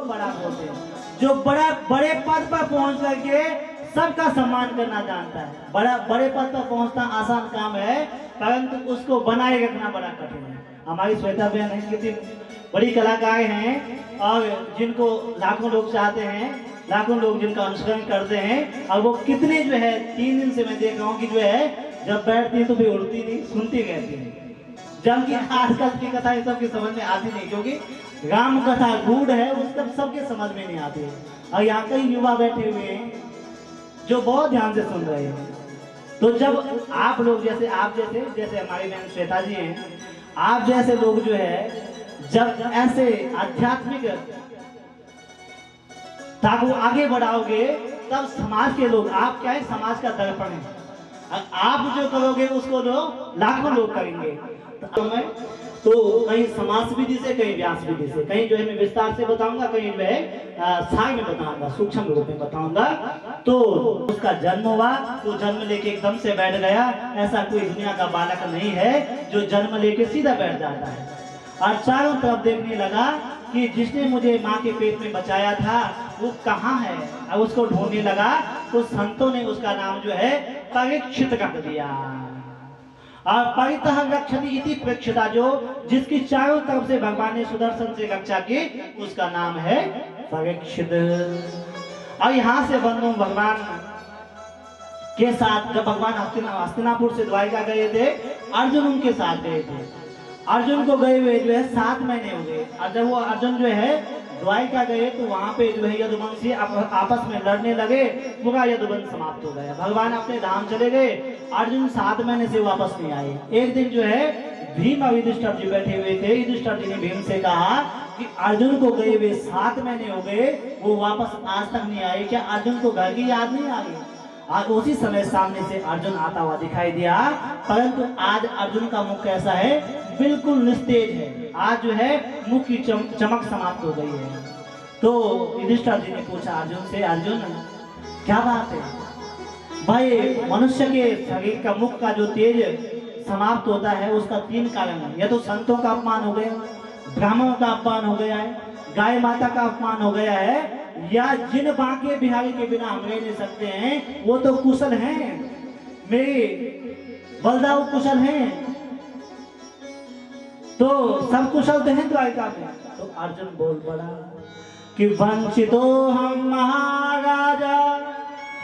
उसको बड़ा बोलते हैं। जो बड़ा बड़े पद पर पहुंच करके सबका सम्मान करना जानता है। बड़े पद पर पहुंचना आसान काम है, परंतु उसको बनाए रखना बड़ा कठिन है। हमारी श्वेता बहन है, कितनी बड़ी कलाकार हैं और जिनको लाखों लोग चाहते हैं, लाखों लोग जिनका अनुसरण करते हैं। और वो कितने जो है 3 दिन से मैं देख रहा हूँ कि जो है जब बैठती है तो भी उड़ती नहीं, सुनती रहती है। जबकि आजकल की कथा ये सबकी समझ में आती नहीं, क्योंकि राम कथा गूढ़ है, उसका सबके समझ में नहीं आती है। और यहाँ कई युवा बैठे हुए हैं जो बहुत ध्यान से सुन रहे हैं। तो जब आप लोग जैसे हमारी बहन श्वेता जी हैं, आप जैसे लोग जो है जब ऐसे आध्यात्मिक ताकू आगे बढ़ाओगे, तब समाज के लोग, आप क्या है समाज का दर्पण है। आप जो करोगे उसको लोग लाखों लोग करेंगे। तो कहीं समाज विधि से, कहीं व्यास विधि से, कहीं जो है मैं विस्तार से बताऊंगा, कहीं जो है साय में बताऊंगा, सूक्ष्म रूप में बताऊंगा। तो उसका जन्म हुआ तो जन्म लेके एकदम से बैठ गया। ऐसा कोई दुनिया का बालक नहीं है जो जन्म लेके सीधा बैठ जाता है। और चारों तरफ देखने लगा कि जिसने मुझे माँ के पेट में बचाया था वो कहाँ है। और उसको ढूंढने लगा तो संतों ने उसका नाम जो है परीक्षित कर दिया। और परितः रक्षति इति प्रेक्षिता, जो जिसकी चारों तरफ से भगवान ने सुदर्शन से रक्षा की, उसका नाम है परीक्षित। और यहाँ से बंधु भगवान के साथ जब भगवान हस्तिनापुर से द्वारिका गए थे, अर्जुन उनके साथ गए थे। अर्जुन को गए हुए जो है 7 महीने हो गए। और जब वो अर्जुन जो है द्वारिका गए तो वहां पे जो है यदुवंशी आपस में लड़ने लगे, पूरा यदुवंश समाप्त हो गया। भगवान अपने धाम चले गए, अर्जुन 7 महीने से वापस नहीं आए। एक दिन जो है भीम और युधिष्ठिर जी बैठे हुए थे। युधिष्ठिर जी ने भीम से कहा कि अर्जुन को गए हुए 7 महीने हो गए, वो वापस आज तक नहीं आए, क्या अर्जुन को घर की याद नहीं आ गई? आज उसी समय सामने से अर्जुन आता हुआ दिखाई दिया, परंतु आज अर्जुन का मुख कैसा है? बिल्कुल निस्तेज है। आज जो है मुख की चमक समाप्त हो गई है। तो युधिष्ठिर जी ने पूछा अर्जुन से, अर्जुन क्या बात है? भाई मनुष्य के शरीर का मुख का जो तेज समाप्त होता है उसका 3 कारण है। या तो संतों का अपमान हो गया, ब्राह्मणों का अपमान हो गया है, गाय माता का अपमान हो गया है, या जिन बांके बिहारी के बिना हम रह नहीं सकते हैं वो तो कुशल हैं, मेरे बलदाऊ कुशल हैं, तो सब कुशल तो हैं द्वारिका में। तो अर्जुन बोल पड़ा कि वंचितो हम महाराजा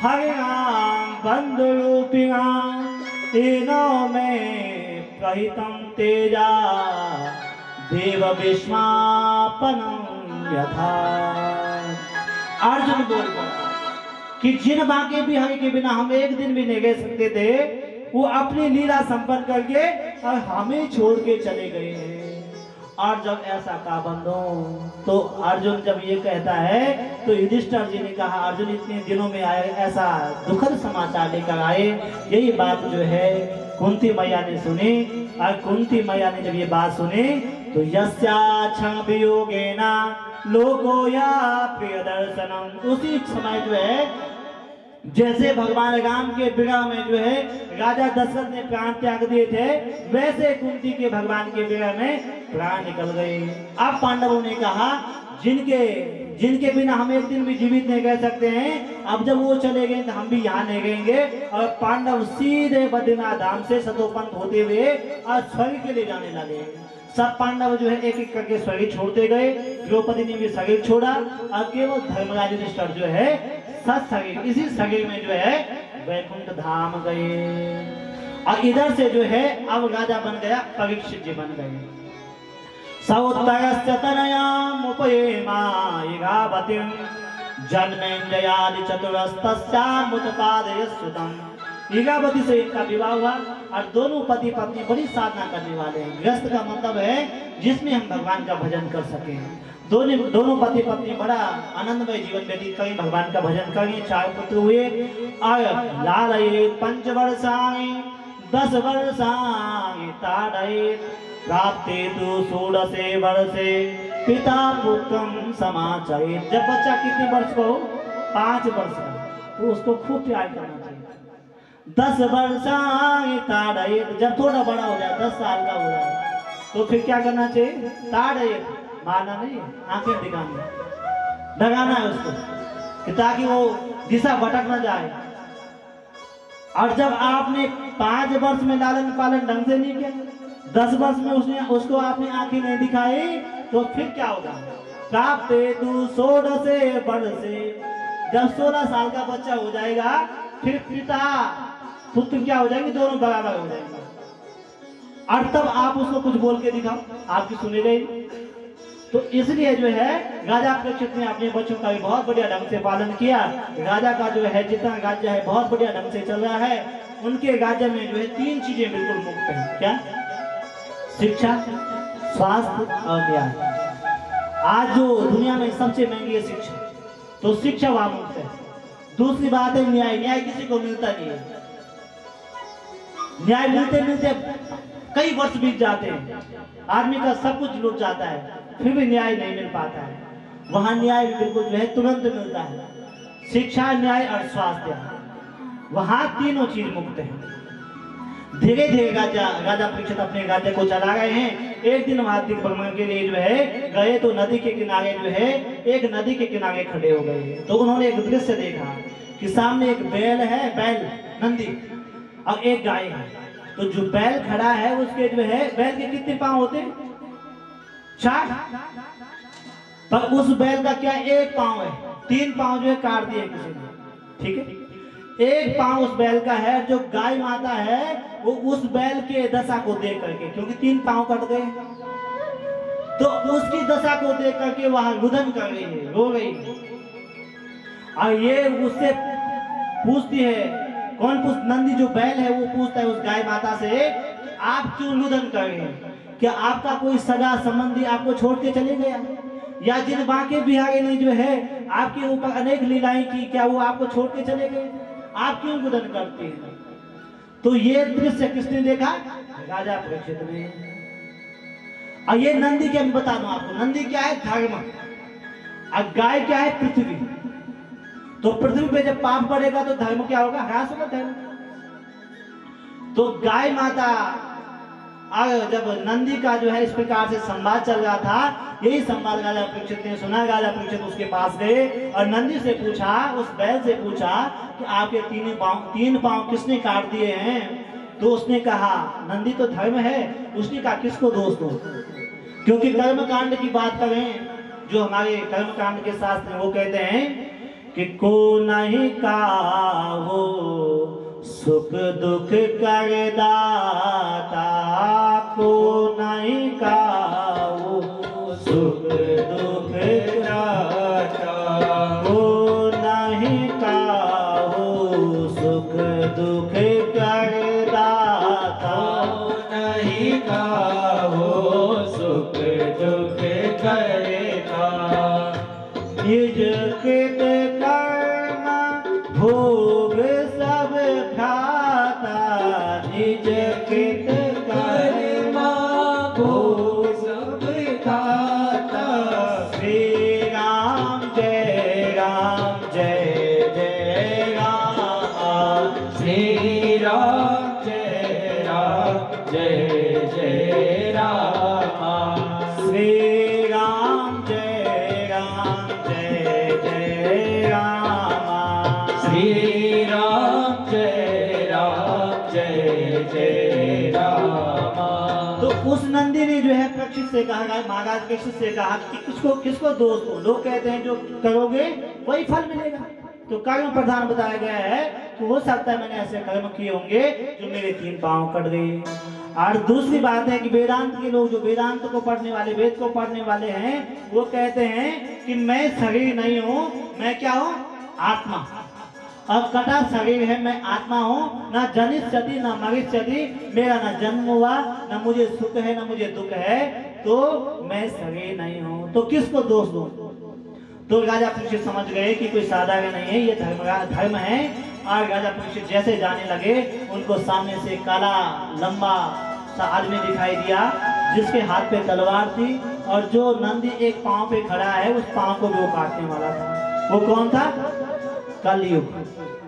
हरिणाम बंधु रूपिणा इनो में प्रहितम तेजा देव विस्मापनम यथा। अर्जुन बोल पड़ा कि जिन बांके बिहारी के बिना हम एक दिन भी नहीं रह सकते थे, वो अपनी लीला संपन्न करके और हमें छोड़ के चले गए हैं। और जब ऐसा कहा बंधु, तो अर्जुन जब ये कहता है तो युधिष्ठिर जी ने कहा अर्जुन इतने दिनों में आए, ऐसा दुखद समाचार लेकर आए। यही बात जो है कुंती मैया ने सुनी। और कुंती मैया ने जब ये बात सुनी तो यस्याक्षण वियोगेना लोको या प्रिय दर्शनम, उसी समय जो है जैसे भगवान राम के विरह में जो है राजा दशरथ ने प्राण त्याग दिए थे, वैसे कुंती के भगवान के विरह में प्राण निकल गए। अब पांडवों ने कहा जिनके बिना हम एक दिन भी जीवित नहीं रह सकते हैं, अब जब वो चले गए तो हम भी यहाँ नहीं रहेंगे। और पांडव सीधे बद्रीनाथ धाम से सतोपंथ होते हुए और स्वर्ग के लिए जाने लगे। सब पांडव जो है एक एक करके शरीर छोड़ते गए। द्रौपदी ने भी शरीर छोड़ा और केवल धर्मराज युधिष्ठिर जो है सत शरीर, इसी शरीर में जो है वैकुंठ धाम गए। और इधर से जो है अब राजा बन गया परीक्षित जी बन गए। सौत्तरस्य तनयाम उपयेमा इगावतिम जन्मेंद्रयादि चतुरस्तस्याम उत्पादयस्युतम। इगावती से इनका विवाह हुआ और दोनों पति पत्नी बड़ी साधना करने वाले हैं। गृहस्थ का मतलब है जिसमें हम भगवान का भजन कर सकें। दोनों पति पत्नी बड़ा आनंदमय जीवन व्यतीत करें, भगवान का भजन करें। 4 पुत्र हुए। और लालये 5 वर्षाणि 10 वर्षाणि ताडयेत् प्राप्ते तु 16 वर्षे पिता पुत्रं समाचरेत्। जब बच्चा कितने वर्ष को? 5 वर्ष का, तो उसको खूब प्यार करना चाहिए। 10 वर्षाणि ताडयेत्, जब थोड़ा बड़ा हो जाए 10 साल का हो जाए तो फिर क्या करना चाहिए? ताडयेत्, मारना नहीं, आंखें दिखानी। डगाना है उसको कि ताकि वो दिशा भटक न जाए। और जब आपने 5 वर्ष में लालन पालन ढंग से नहीं किया, 10 वर्ष में उसको आपने आंखें नहीं दिखाई, तो फिर क्या होगा? प्राप्त तू 16 से वर्षे, जब 16 साल का बच्चा हो जाएगा, फिर पिता पुत्र क्या हो जाएंगे, दोनों बराबर हो जाएंगे। और तब आप उसको कुछ बोल के दिखाओ, आपकी सुनेगा ही। तो इसलिए जो है राजा परीक्षित ने अपने बच्चों का भी बहुत बढ़िया ढंग से पालन किया। राजा का जो है जितना राज्य है बहुत बढ़िया ढंग से चल रहा है। उनके राज्य में जो है 3 चीजें बिल्कुल मुक्त हैं। क्या? शिक्षा, स्वास्थ्य और न्याय। आज जो दुनिया में सबसे महंगी है शिक्षा, तो शिक्षा वहां मुक्त है। दूसरी बात है न्याय। न्याय किसी को मिलता नहीं है। न्याय मिलते मिलते कई वर्ष बीत जाते हैं, आदमी का सब कुछ लुट जाता है, फिर भी न्याय नहीं मिल पाता है। वहां न्याय बिल्कुल जो है तुरंत मिलता है। शिक्षा, न्याय और स्वास्थ्य, वहां तीनों चीज मुक्त है। धीरे धीरे राजा परीक्षित अपने राज्य को चला गए हैं। एक दिन वार्षिक भ्रमण के लिए जो है गए, तो नदी के किनारे जो है एक नदी के किनारे खड़े हो गए। तो उन्होंने एक दृश्य देखा कि सामने एक बैल है, बैल नंदी, और एक गाय है। तो जो बैल खड़ा है उसके जो है बैल के कितने पांव होते हैं? 4। पर उस बैल का क्या एक पांव है, 3 पांव जो है काट दिए किसी ने। ठीक है, एक पांव उस बैल का है। जो गाय माता है वो उस बैल के दशा को देख करके, क्योंकि 3 पांव कट गए, तो उसकी दशा को देख करके वहां रुदन कर रही है, रो रही है। और ये उससे पूछती है, कौन पूछ? नंदी जो बैल है वो पूछता है उस गाय माता से, आप क्यों रुदन कर रहे हैं? क्या आपका कोई सगा संबंधी आपको छोड़ के चले गया, या जिन बांके बिहारी ने जो है आपके ऊपर अनेक लीलाएं की, क्या वो आपको छोड़ के चले गए? आप क्यों रुदन करते हैं? तो ये दृश्य किसने देखा? राजा परीक्षित ने। और ये नंदी क्या, मैं बता दूं आपको, नंदी क्या है? धर्म। और गाय क्या है? पृथ्वी। तो पृथ्वी पे जब पाप बढ़ेगा तो धर्म क्या होगा? ह्रास होगा धर्म। तो गाय माता, जब नंदी का जो है इस प्रकार से संवाद चल रहा था, यही संवाद राजा परीक्षित ने सुना। राजा परीक्षित उसके पास गए और नंदी से पूछा, उस बैल से पूछा कि आपके 3 पांव किसने काट दिए हैं? तो उसने कहा, नंदी तो धर्म है। उसने कहा, किसको दोष दो? क्योंकि कर्म कांड की बात करें, जो हमारे कर्म कांड के शास्त्र वो कहते हैं कि को नहीं का हो सुख दुख कर दाता, को नहीं का हो सुख दुख दाता, को नहीं का हो सुख दुख कर दाता, नहीं का हो सुख दुख करता। निज कृत कर्म भोग सब खाता, निज कृत कर्म भोग सब खाता। श्री राम जय राम जय जय राम, श्री राम जय राम जय जय राम, श्री राम जय राम जय जय राम, श्री राम जय राम जय जय राम। तो उस नंदी ने जो है परीक्षित से कहा, महाराज परीक्षित से कहा कि किसको दोष दो? लोग कहते हैं जो करोगे वही फल मिलेगा। तो कर्म प्रधान बताया गया है, तो हो सकता है मैंने ऐसे कर्म किए होंगे जो मेरे 3 पांव कट गए। और दूसरी बात है कि वेदांत के लोग, जो वेदांत को पढ़ने वाले, वेद को पढ़ने वाले हैं, वो कहते हैं कि मैं शरीर नहीं हूँ, मैं क्या हूँ? आत्मा। अब कटा शरीर है, मैं आत्मा हूँ। ना जनिष्यति ना मरिष्यति, मेरा ना जन्म हुआ, ना मुझे सुख है ना मुझे दुख है, तो मैं शरीर नहीं हूँ। तो किसको दोष दूं? तो राजा परीक्षित समझ गए कि कोई साधारण नहीं है, ये धर्म है। और राजा परीक्षित जैसे जाने लगे, उनको सामने से काला लंबा सा आदमी दिखाई दिया, जिसके हाथ पे तलवार थी, और जो नंदी एक पांव पे खड़ा है उस पांव को भी वो काटने वाला था। वो कौन था? कलयुग।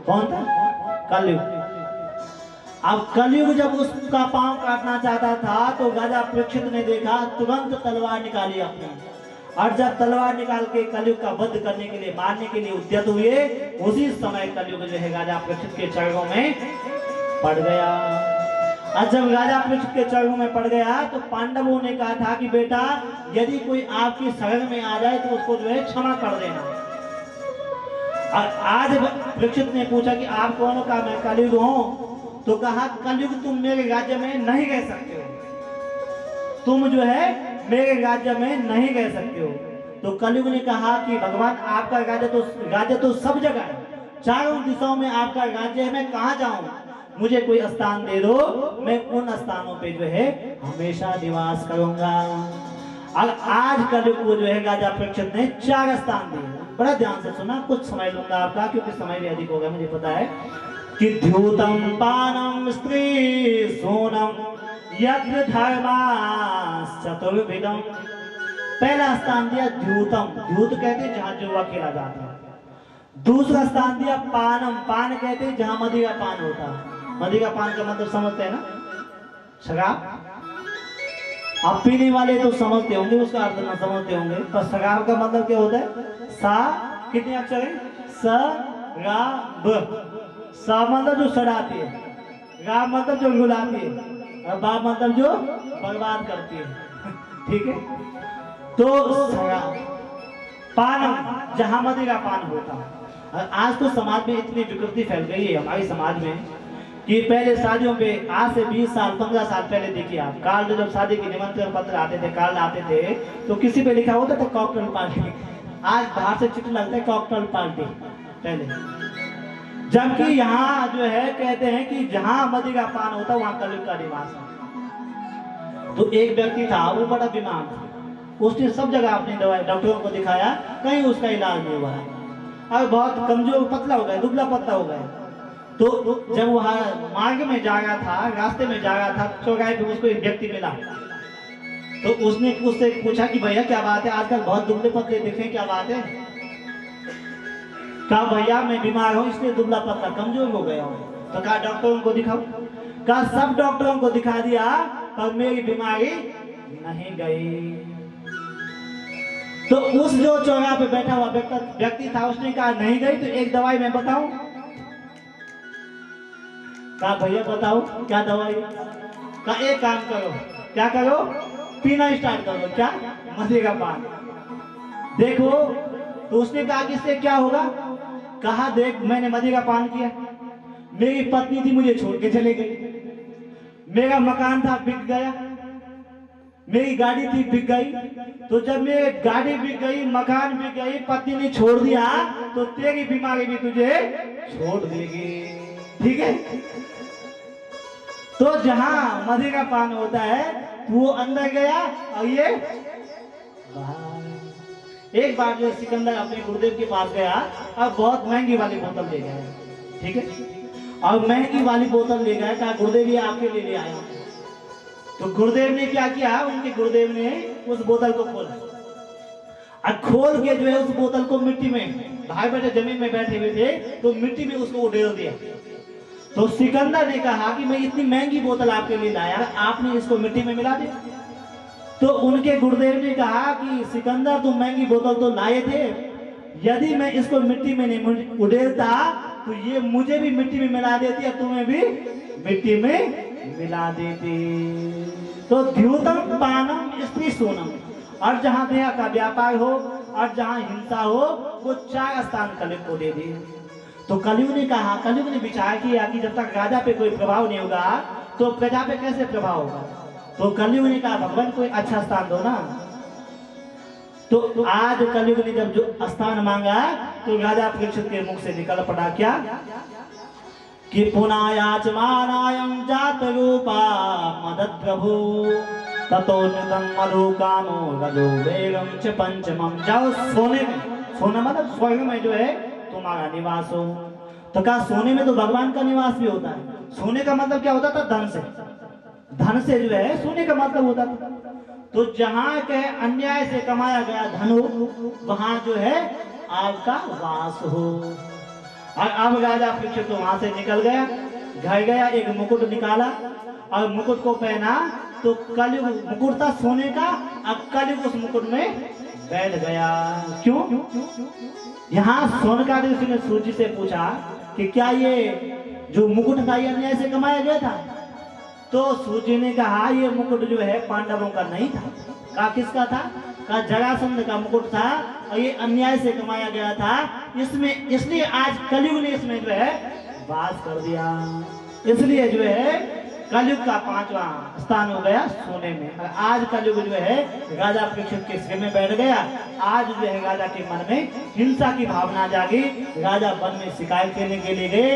कौन था? कलयुग। अब कलयुग जब उसका पांव काटना चाहता था, तो राजा परीक्षित ने देखा, तुरंत तलवार निकाली अपनी और जब तलवार निकाल के कलयुग का वध करने के लिए, मारने के लिए उद्यत हुए, उसी समय कलयुग जो है राजा परीक्षित के चरणों में पड़ गया। और जब राजा परीक्षित के चरणों में पड़ गया तो पांडवों ने कहा था कि बेटा यदि कोई आपकी शरण में आ जाए तो उसको जो है क्षमा कर देना। और आज परीक्षित ने पूछा कि आप कौन हो? कहा मैं कलयुग हूं। तो कहा कलयुग तुम मेरे राज्य में नहीं रह सकते हो, तुम जो है मेरे राज्य में नहीं रह सकते हो। तो कलयुग ने कहा कि भगवान आपका राज्य तो सब जगह है, चारों दिशाओं में आपका राज्य है, मैं कहाँ जाऊं? मुझे कोई स्थान दे दो, मैं उन स्थानों पे जो है हमेशा निवास करूंगा। और आज कलयुग को जो है राजा परीक्षित ने 4 स्थान दिए। बड़ा ध्यान से सुना, कुछ समय लूंगा आपका क्योंकि समय भी अधिक होगा मुझे पता है। कि द्यूतम पानम स्त्री सोनम यज्ञ धर्मास चतुर्विधम। पहला स्थान दिया द्यूतम, द्यूत कहते हैं जहां जुआ खेला जाता है। दूसरा स्थान दिया पानम, पान कहते हैं जहां मदिरा पान होता है। मदिरा पान का मतलब समझते हैं ना, शराब। आप पीने वाले तो समझते होंगे, उसका अर्थ ना समझते होंगे, पर शराब का मतलब क्या होता है? सा कितने अक्षर है? स रा ब। सा मतलब जो सड़ाती है, रा मतलब जो रुलाती है, और बा मतलब जो बर्बाद करती है। ठीक है, तो शराब, पानम जहां मदिरा पान होता है। और आज तो समाज में इतनी विकृति फैल गई है हमारे समाज में कि पहले शादियों पे आज से 20 साल 15 साल पहले देखिए आप, कार्ड जब शादी के निमंत्रण पत्र आते थे, कार्ड आते थे तो किसी पे लिखा होता था कॉकटेल पार्टी। आज बाहर से चिट्ठी लगता है कॉकटेल पार्टी पहले, जबकि यहाँ जो है कहते हैं कि जहां मदिरा पान होता वहां कलयुग का निवास है। तो एक व्यक्ति था, वो बड़ा बीमार था, उसने सब जगह अपनी दवाई डॉक्टरों को दिखाया, कहीं उसका इलाज नहीं हुआ, और बहुत कमजोर पतला हो गया, दुबला पतला हो गया। तो जब वह मार्ग में जा रहा था, रास्ते में जा रहा था, चौराहे पे उसको एक व्यक्ति मिला। तो उसने उससे पूछा कि भैया क्या बात है, आजकल बहुत दुबले पतले दिखे, क्या बात है? कहा भैया मैं बीमार हूँ इसलिए दुबला पतला कमजोर हो गया हूँ। तो कहा डॉक्टरों को दिखाओ। कहा सब डॉक्टरों को दिखा दिया पर मेरी बीमारी नहीं गई। तो उस जो चौराहे पे बैठा हुआ व्यक्ति था, उसने कहा नहीं गई तो एक दवाई मैं बताऊं। कहा भैया बताओ क्या दवाई? कहा एक काम करो, क्या करो? पीना स्टार्ट करो। क्या? मदिरा पान। देखो। तो उसने कहा कि इससे क्या होगा? कहा देख मैंने मदिरा पान किया, मेरी पत्नी थी मुझे छोड़ के चले गई, मेरा मकान था बिक गया, मेरी गाड़ी थी बिक गई। तो जब मेरी गाड़ी बिक गई, मकान बिक गई, पत्नी ने छोड़ दिया, तो तेरी बीमारी भी तुझे छोड़ देगी। ठीक है? तो जहां मदिरा पान होता है वो अंदर गया और ये बाहर। एक बार जो सिकंदर अपने गुरुदेव के पास गया और बहुत महंगी वाली बोतल ले गया। ठीक है? और महंगी वाली बोतल ले गया, कहा गुरुदेव ये आपके लिए ले आया। तो गुरुदेव ने क्या किया? उनके गुरुदेव ने उस बोतल को खोला और खोल के जो है उस बोतल को मिट्टी में, भाई बैठे जमीन में बैठे हुए थे तो मिट्टी में उसको उड़ेल दिया। तो सिकंदर ने कहा कि मैं इतनी महंगी बोतल आपके लिए लाया, आपने इसको मिट्टी में मिला दिया। तो उनके गुरुदेव ने कहा कि सिकंदर तुम महंगी बोतल तो लाए थे, यदि मैं इसको मिट्टी में नहीं उड़ेलता तो ये मुझे भी मिट्टी में मिला देती और तुम्हें भी मिट्टी में मिला देती। तो द्यूतम पानम स्त्री सोनम, और जहां दया का व्यापार हो और जहां हिंसा हो वो 4 स्थान कलयुग को दे दिए। तो कलयुग ने कहा, कलयुग ने विचार किया कि जब तक राजा पे कोई प्रभाव नहीं होगा तो प्रजा पे कैसे प्रभाव होगा। तो कलयुग ने कहा भगवान कोई अच्छा स्थान दो ना। तो आज कलयुग ने जब जो स्थान मांगा तो राजा परीक्षित के मुख से निकल पड़ा क्या कि पुनायाचमानायं जात रूपा मदद प्रभु ततोन्नतम मधुकामो रजो वेगम च पंचमम। जाओ सोने में, सोना मतलब स्वर्ग में जो है तुम्हारा निवास हो। तो कहा सोने में तो भगवान का निवास भी होता है। सोने का मतलब क्या होता था? धन से, धन से जो है सोने का मतलब होता था। तो जहां के अन्याय से कमाया गया धन हो वहां जो है आपका वास हो। और अब राजा परीक्षित तो वहां से निकल गया, घर गया, एक मुकुट निकाला और मुकुट को पहना। तो कलयुग मुकुट था सोने का, अब कलयुग उस मुकुट में बैठ गया। क्यों? यहाँ सोनकादि ऋषि ने सूर्य से पूछा कि क्या ये जो मुकुट था ये अन्याय से कमाया गया था? तो सूर्य ने कहा ये मुकुट जो है पांडवों का नहीं था। कहा किसका था? कहा जरासंध का मुकुट था और ये अन्याय से कमाया गया था, इसमें इसलिए आज कलयुग ने इसमें जो है वास कर दिया। इसलिए जो है कलयुग का 5वां स्थान हो गया सोने में। और आज कलयुग जो है राजा परीक्षित के सिर में बैठ गया। आज जो है राजा के मन में हिंसा की भावना जागी। राजा वन में शिकायत करने के लिए गए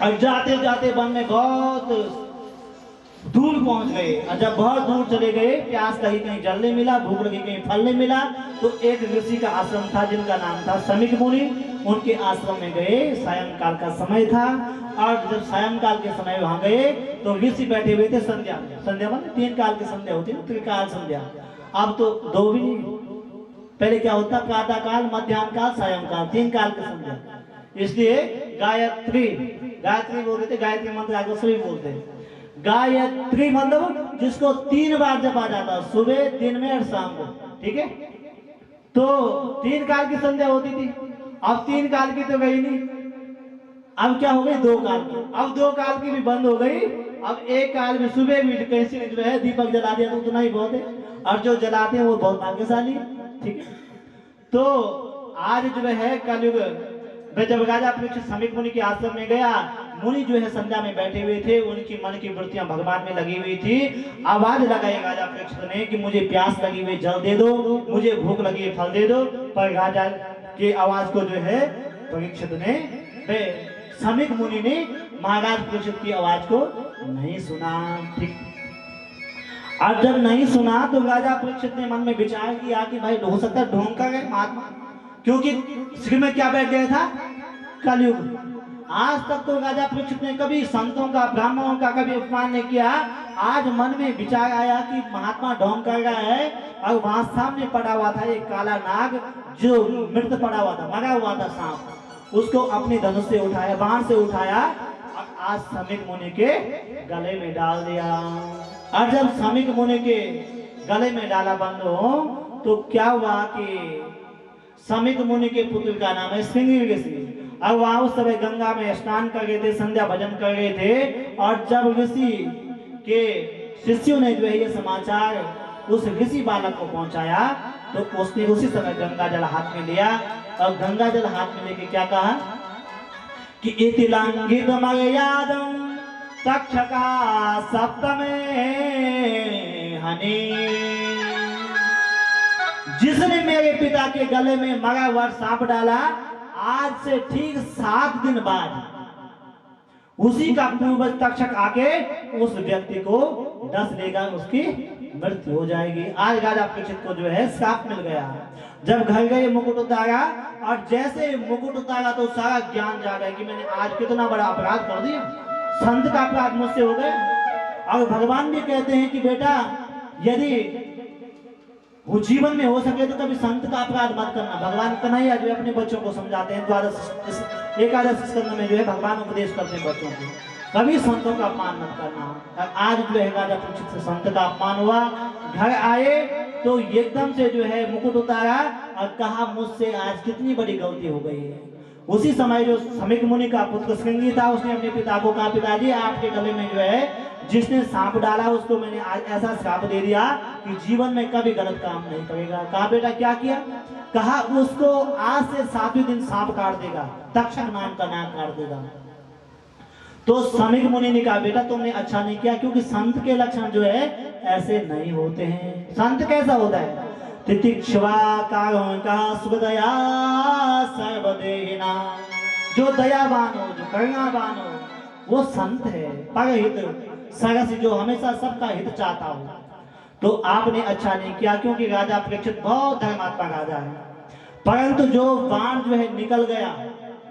और जाते जाते वन में बहुत दूर पहुंच गए। और जब बहुत दूर चले गए, प्यास कहीं कहीं जल नहीं मिला, भूख लगी कहीं फल नहीं मिला, तो एक ऋषि का आश्रम था जिनका नाम था समीक मुनि। उनके आश्रम में गए। सायंकाल का समय था और जब सायंकाल के समय वहां गए तो ऋषि बैठे हुए थे संध्या। संध्या मतलब 3 काल की संध्या होती है, त्रिकाल संध्या। अब तो 2 भी नहीं, पहले क्या होता? प्रातः काल, मध्याह्न काल, सायंकाल, 3 काल की संध्या। इसलिए गायत्री बोलते थे, गायत्री मंत्र आगे सभी बोलते हैं। गायत्री मतलब जिसको 3 बार जपा जाता, सुबह, दिन में और शाम को। ठीक है, तो 3 काल की संध्या होती थी। अब 3 काल की तो गई नहीं, अब क्या हो गई? 2 काल की। अब 2 काल की भी बंद हो गई। अब 1 काल में सुबह भी कैसे जो है दीपक जला दिया तो उतना ही बहुत है, और जो जलाते हैं वो बहुत भाग्यशाली है। ठीक है, तो आज जो है कलयुग में जब राजा परीक्षित समीक मुनि के आश्रम में गया, मुनि जो है संध्या में बैठे हुए थे, उनकी मन की वृत्तियां भगवान में लगी हुई थी। आवाज लगाई राजा परीक्षित ने कि मुझे प्यास लगी हुई जल दे दो, मुझे भूख लगी है फल दे दो। पर राजा की आवाज को जो है परीक्षित ने, समीक मुनि ने महाराज परीक्षित की आवाज को नहीं सुना। ठीक, और जब नहीं सुना तो राजा परीक्षित ने मन में विचार किया कि भाई हो सकता है ढोंग का गए महात्मा, क्योंकि सिर में क्या बैठ गया था? कलयुग। आज तक तो राजा परीक्षित ने कभी संतों का, ब्राह्मणों का कभी अपमान नहीं किया। आज मन में विचार आया कि महात्मा ढोंग कर रहा है, और वहां सामने पड़ा हुआ था एक काला नाग जो मृत पड़ा हुआ था, मरा हुआ था सांप। उसको अपने धनुष से उठाया, बाण से उठाया और आज समीक मुनि के गले में डाल दिया। और जब समीक मुनि के गले में डाला बंधु, तो क्या हुआ कि समीक मुनि के पुत्र का नाम है श्रृंगी ऋषि। अब वहां उस समय गंगा में स्नान कर गए थे, संध्या भजन कर रहे थे। और जब ऋषि के शिष्यों ने जो है ये समाचार उस ऋषि बालक को पहुंचाया, तो उसने उसी समय गंगा जल हाथ में लिया। और गंगा जल हाथ में लेके क्या कहा कि इति लंघित मर्यादं तक्षका सप्तमे हनि। जिसने मेरे पिता के गले में मरा हुआ सांप डाला, आज से ठीक 7 दिन बाद उसी का पूर्वज तक्षक आके उस व्यक्ति को डस लेगा, उसकी मृत्यु हो जाएगी। आज राजा परीक्षित को जो है श्राप मिल गया। जब घर गए मुकुट उतारा, और जैसे मुकुट उतारा तो सारा ज्ञान जा गया कि मैंने आज कितना बड़ा अपराध कर दिया, संत का अपराध मुझसे हो गया। और भगवान भी कहते हैं कि बेटा यदि वो जीवन में हो सके तो कभी संत का अपराध मत करना। भगवान कन्हैया जो अपने बच्चों को समझाते हैं, एकादश स्कंद में जो है भगवान उपदेश करते हैं बच्चों को, कभी संतों का अपमान मत करना। आज जो है राजा परीक्षित से संत का अपमान हुआ। घर आए तो एकदम से जो है मुकुट उतारा और कहा मुझसे आज कितनी बड़ी गलती हो गई है। उसी समय जो समीक मुनि का पुत्र श्रृंगी था, उसने अपने पिता को कहा, पिताजी आपके गले में जो है जिसने सांप डाला उसको मैंने आज ऐसा श्राप दे दिया कि जीवन में कभी गलत काम नहीं करेगा। कहा बेटा क्या किया? कहा उसको आज से 7वें दिन सांप काट देगा, तक्षक नाम का नाग काट देगा। तो समीक मुनि ने कहा बेटा तुमने अच्छा नहीं किया, क्योंकि संत के लक्षण जो है ऐसे नहीं होते हैं। संत कैसा होता है? तितिक्षवा कारुणिका सुखदया सर्वदेहिना, जो दयावान हो, जो करुणावान हो, वो संत है। परहित सरस, जो हमेशा सबका हित चाहता हो। तो आपने अच्छा नहीं किया, क्योंकि राजा परीक्षित बहुत धर्मात्मा राजा है, परंतु जो बाण जो है निकल गया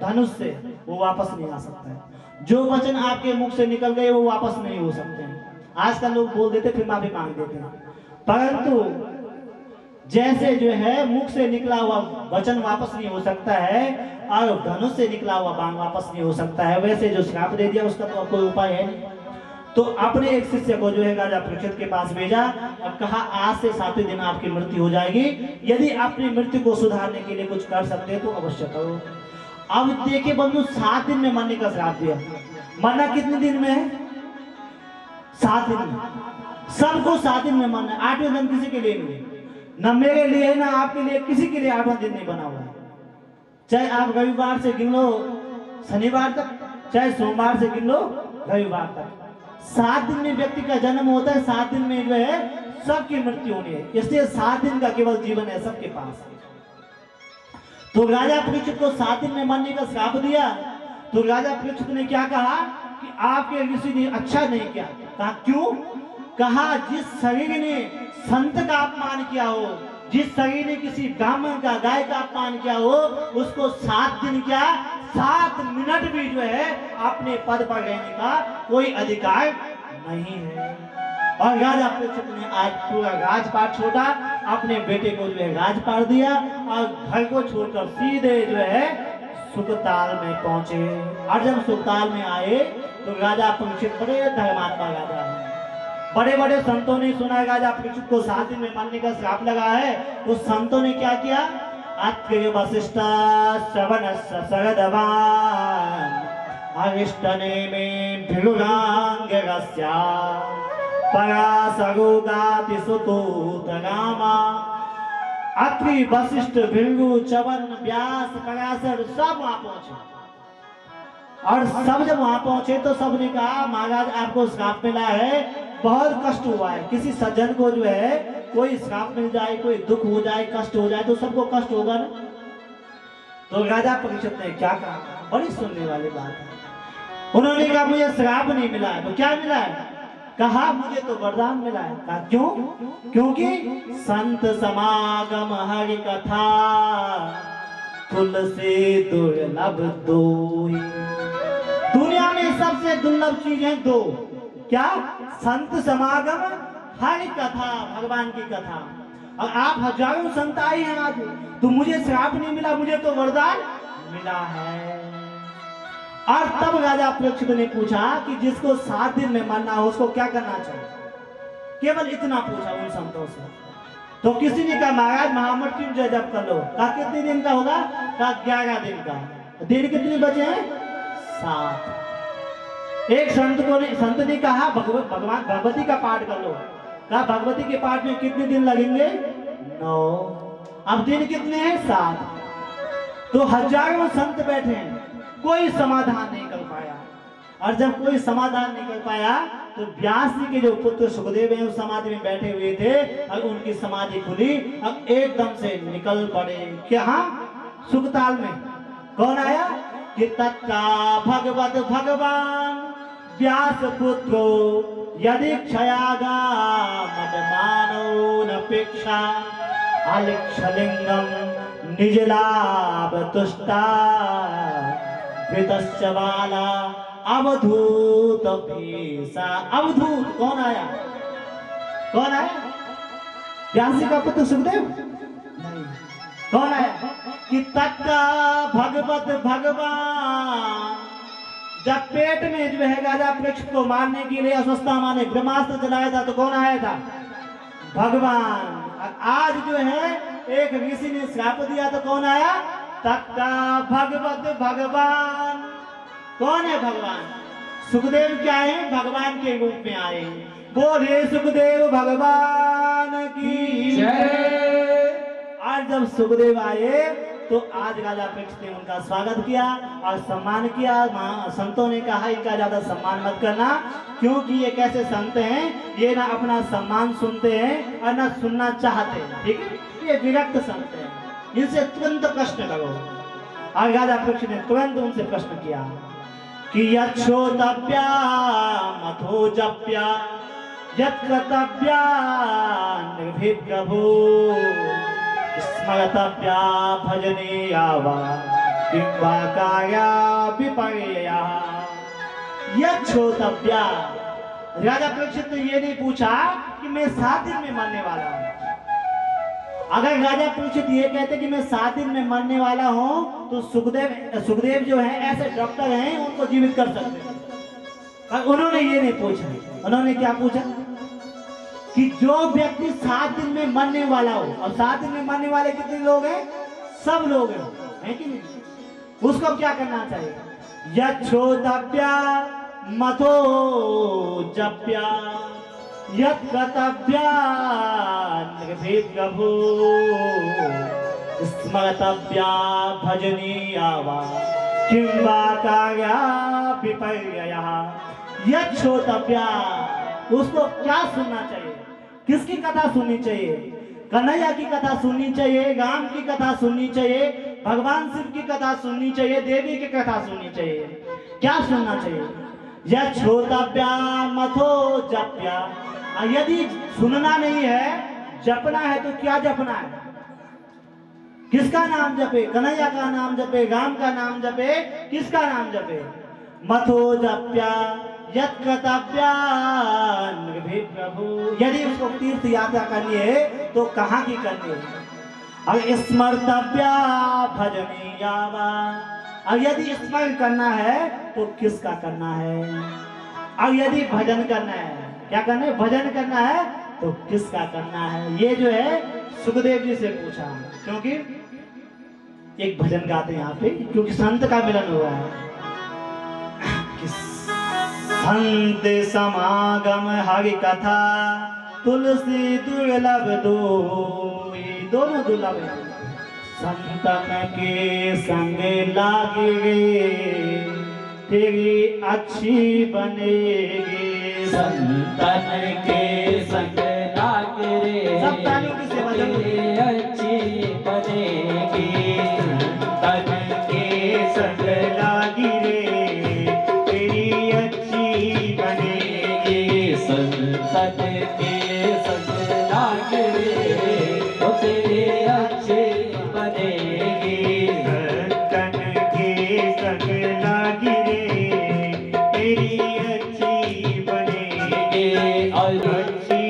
धनुष से वो वापस नहीं आ सकता है। जो वचन आपके मुख से निकल गए वो वापस नहीं हो सकते हैं। आजकल लोग बोल देते फिर माफी मांग देते हैं, परंतु जैसे जो है मुख से निकला हुआ वचन वापस नहीं हो सकता है और धनुष से निकला हुआ बाण वापस नहीं हो सकता है, वैसे जो श्राप दे दिया उसका तो कोई उपाय है नहीं। तो अपने एक शिष्य को जो है राजा परीक्षित के पास भेजा और कहा आज से 7वें दिन आपकी मृत्यु हो जाएगी, यदि अपनी मृत्यु को सुधारने के लिए कुछ कर सकते हैं तो अवश्य करो। अब देखिए बंधु, 7 दिन में मरने का श्राप दिया। मरना कितने दिन में है? 7 दिन में। सबको 7 दिन में मरना है। 8वें दिन किसी के लिए नहीं, न मेरे लिए ना आपके लिए, किसी के लिए 8वां दिन नहीं बना हुआ है। चाहे आप रविवार से गिन लो शनिवार तक, चाहे सोमवार से गिन लो रविवार तक। 7 दिन में व्यक्ति का जन्म होता है, 7 दिन में जो है सबकी मृत्यु होनी है। इसलिए 7 दिन का केवल जीवन है सबके पास। तो राजा परीक्षित को 7 दिन में मरने का श्राप दिया। तो राजा परीक्षित ने क्या कहा कि आपके ऋषि ने अच्छा नहीं किया। कहा क्यों? कहा जिस शरीर ने संत का अपमान किया हो, जिस शरीर ने किसी ब्राह्मण का, गाय का अपमान किया हो, उसको 7 दिन क्या 7 मिनट भी जो है अपने पद पर रहने का कोई अधिकार नहीं है। और राजा परीक्षित ने आज पूरा राजपाट छोड़ा, अपने बेटे को जो है राजपाट दिया और घर को छोड़कर सीधे जो है सुकताल में पहुंचे। और जब सुकताल में आए तो राजा परीक्षित बड़े धर्मात्मा राजा है। बड़े बड़े संतों ने सुना राजा परीक्षित को 7 दिन में मरने का श्राप लगा है, तो संतों ने क्या किया? अत्रि वसिष्ठ श्रवण शरदवान अरिष्टने में भिरुगांगरस्या परासरोगाति सुतोतगामा। अत्रि वशिष्ठ भृगु चवन व्यास पराशर सब वहां पहुंचे। और सब जब वहां पहुंचे तो सबने कहा महाराज आपको श्राप मिला है, बहुत कष्ट हुआ है। किसी सज्जन को जो है कोई श्राप मिल जाए, कोई दुख हो जाए, कष्ट हो जाए तो सबको कष्ट होगा ना। तो राजा परीक्षित ने क्या कहा? बड़ी सुनने वाली बात है। उन्होंने कहा मुझे श्राप नहीं मिला है। तो क्या मिला है? कहा मुझे तो वरदान मिला है। कहा क्यों? क्योंकि संत समागम हरि कथा तुलसी दुर्लभ दोई। दुनिया में सबसे दुर्लभ चीज है 2। क्या? संत समागम हरि कथा, भगवान की कथा। और आप हजारों संत आए हैं आज, तो मुझे श्राप नहीं मिला, मुझे तो वरदान मिला है। और तब राजा परीक्षित ने पूछा कि जिसको 7 दिन में मरना हो उसको क्या करना चाहिए? केवल इतना पूछा उन संतों से। तो किसी ने कहा महाराज महामृत्युंजय जप कर लो। कहा कितने दिन का होगा? कहा 11 दिन का। दिन कितने बचे हैं? 7। एक संत ने कहा भगवान भगवती का पाठ कर लो। कहा भगवती के पाठ में कितने दिन लगेंगे? 9। अब दिन कितने हैं? 7। तो हजारों संत बैठे हैं, कोई समाधान नहीं कर पाया। और जब कोई समाधान नहीं कर पाया तो व्यास जी के जो पुत्र सुखदेव हैं उस समाधि में बैठे हुए थे और उनकी समाधि खुली। अब एकदम से निकल पड़े। क्या? सुखताल में कौन आया? कि तत्का भगवत भगवान व्यास पुत्रो यदि क्षयागा मद मानो नपेक्षा अलिक्षलिंगम निज लाभ तुष्टा वितश्च वाला अवधूत भीषा। अवधूत कौन आया? कौन आया? व्यास जी का पुत्र सुखदेव नहीं। कौन आया? कि तत्का भगवत भगवान। जब पेट में जो है राजा परीक्षित को मारने के लिए अस्वस्थता माने ब्रह्मास्त्र चलाया था तो कौन आया था? भगवान। आज जो है एक ऋषि ने श्राप दिया तो कौन आया? तत्का भगवत भगवान। कौन है भगवान? सुखदेव क्या है? भगवान के रूप में आए। बोले सुखदेव भगवान की जय। आज जब सुखदेव आए तो आज राजा परीक्षित ने उनका स्वागत किया और सम्मान किया। संतों ने कहा इनका ज्यादा सम्मान मत करना, क्योंकि ये कैसे संत हैं, ये ना अपना सम्मान सुनते हैं और ना सुनना चाहते हैं। ठीक है, ये विरक्त संत हैं, इनसे तुरंत प्रश्न करो। और राजा परीक्षित ने तुरंत उनसे प्रश्न किया कि यच्छोतव्या मथो जप्या यत्कर्तव्या निर्भिप्रभो स्मर्तव्या भजनीया वा किंवा कार्या विपर्यया। यच्छोतव्या। राजा परीक्षित ने ये नहीं पूछा कि मैं 7 दिन में मरने वाला हूं। अगर राजा परीक्षित ये कहते कि मैं 7 दिन में मरने वाला हूं तो सुखदेव जो है ऐसे डॉक्टर हैं उनको जीवित कर सकते हैं। पर उन्होंने ये नहीं पूछा, उन्होंने क्या पूछा कि जो व्यक्ति 7 दिन में मरने वाला हो, और 7 दिन में मरने वाले कितने लोग हैं? सब लोग हैं कि नहीं? उसको क्या करना चाहिए? यच्छोतव्या मतो जप्या यत् कर्तव्या निर्भीतभू स्मर्तव्या भजनीया वा किं वा कार्या विपर्ययः। यच्छोतव्या, उसको क्या सुनना चाहिए? किसकी कथा सुननी चाहिए? कन्हैया की कथा सुननी चाहिए, राम की कथा सुननी चाहिए, भगवान शिव की कथा सुननी चाहिए, देवी की कथा सुननी चाहिए। क्या सुनना चाहिए? यह श्रोतव्या मथो जप्या। यदि सुनना नहीं है, जपना है, तो क्या जपना है? किसका नाम जपे? कन्हैया का नाम जपे, राम का नाम जपे, किसका नाम जपे? मथो जप्या यत् कर्तव्या प्रभु। यदि उसको तीर्थ यात्रा करनी है तो कहाँ की करनी है? और स्मर्तव्या भजनीया वा। और यदि स्मरण करना है तो किसका करना है? और यदि भजन करना है, क्या करना है? भजन करना है तो किसका करना है? ये जो है सुखदेव जी से पूछा, क्योंकि एक भजन गाते हैं यहाँ पे, क्योंकि संत का मिलन हुआ है। संत समागम हरि कथा तुलसी दुर्लभ दो, दोनों दुर्लभ है। संतन के संग लागे तेरी अच्छी बनेगी। संतन के संग लागे सब तालियों की सेवा तेरी अच्छी बनेगी। संतन के संग लागी रे तेरी अच्छी बनेगी। संतन के संग लागे तो तेरी अच्छी बनेगी। संतन के संग लागी रे तेरी अच्छी बनेगी। अच्छी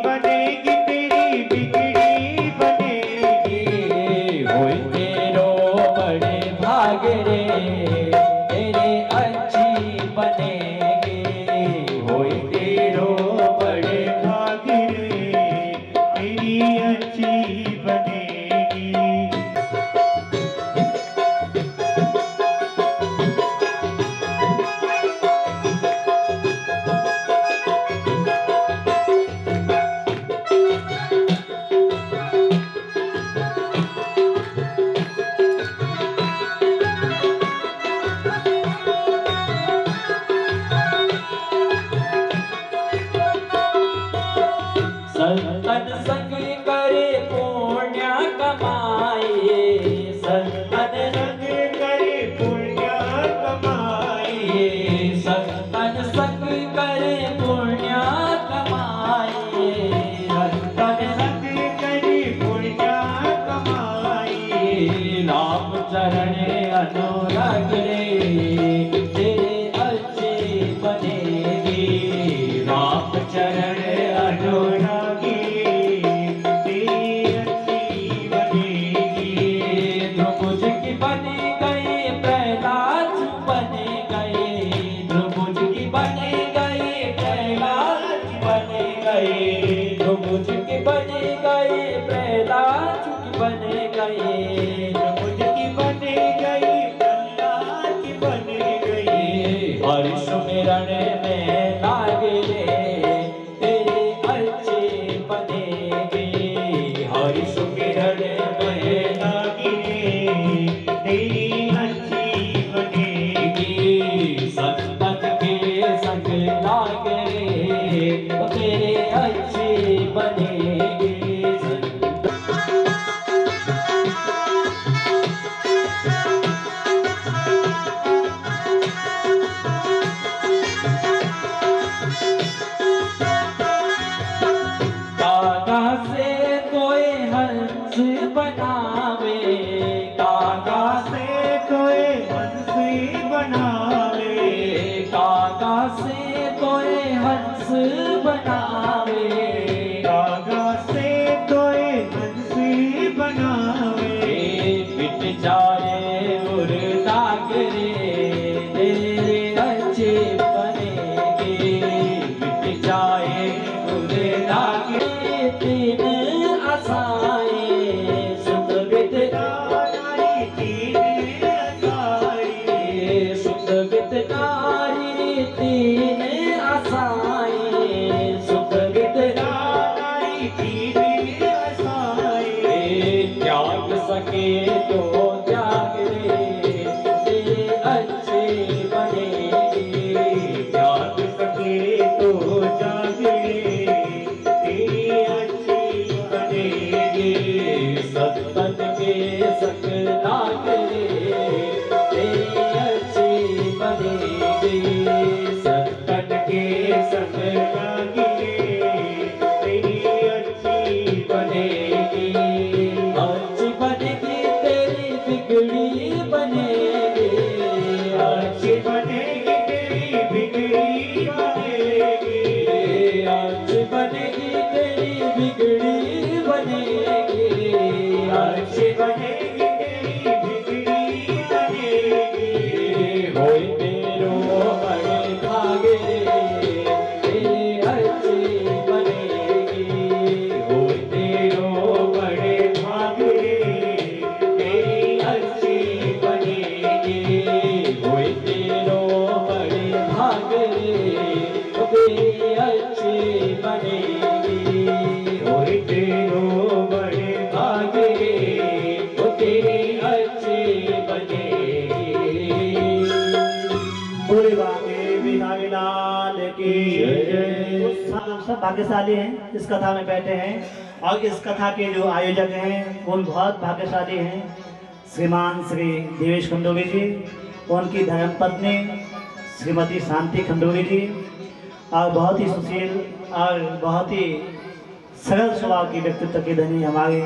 बनेगी तेरी बिगड़ी बनेगी। होय तेरो बड़े भाग रे तेरी अच्छी बनेगी। होय तेरो बड़े भाग रे तेरी अच्छी बनेगी। संतन संग करे पुण्य कमाए। संतन संग करे पुण्य कमाए। संतन संग करे पुण्य कमाए। संतन संग करे पुण्य कमाए। राम चरण अनुराग रे तेरे अच्छे बनेगी। राम चरण अनुरागी तेरी अच्छी बनेगी। ध्रुवुज की बनी गई प्रहलाद बने गए। ध्रुवुज की बनी गई प्रहलाद बने गए। ध्रुवुज की बनी गई प्रहलाद बने गए। ध्रुवुज की बने गई प्रहलाद की बने गई। हरि सुमिरन में लागे रे तेरे अच्छे बनेगी। हरि सुमिरन में लागी रे तेरी अच्छी बनेगी। संतन के संग लागे रे तो तेरे अच्छे बनेगी। बनेगी। बोले बाके बिहारी लाल की जय। सब भाग्यशाली हैं इस कथा में बैठे हैं और इस कथा के जो आयोजक हैं वो बहुत भाग्यशाली हैं। श्रीमान श्री देवेश खंडोगी जी, उनकी धर्मपत्नी श्रीमती शांति खंडोगी जी, और बहुत ही सुशील और बहुत ही सरल स्वभाव की व्यक्तित्व के धनी हमारे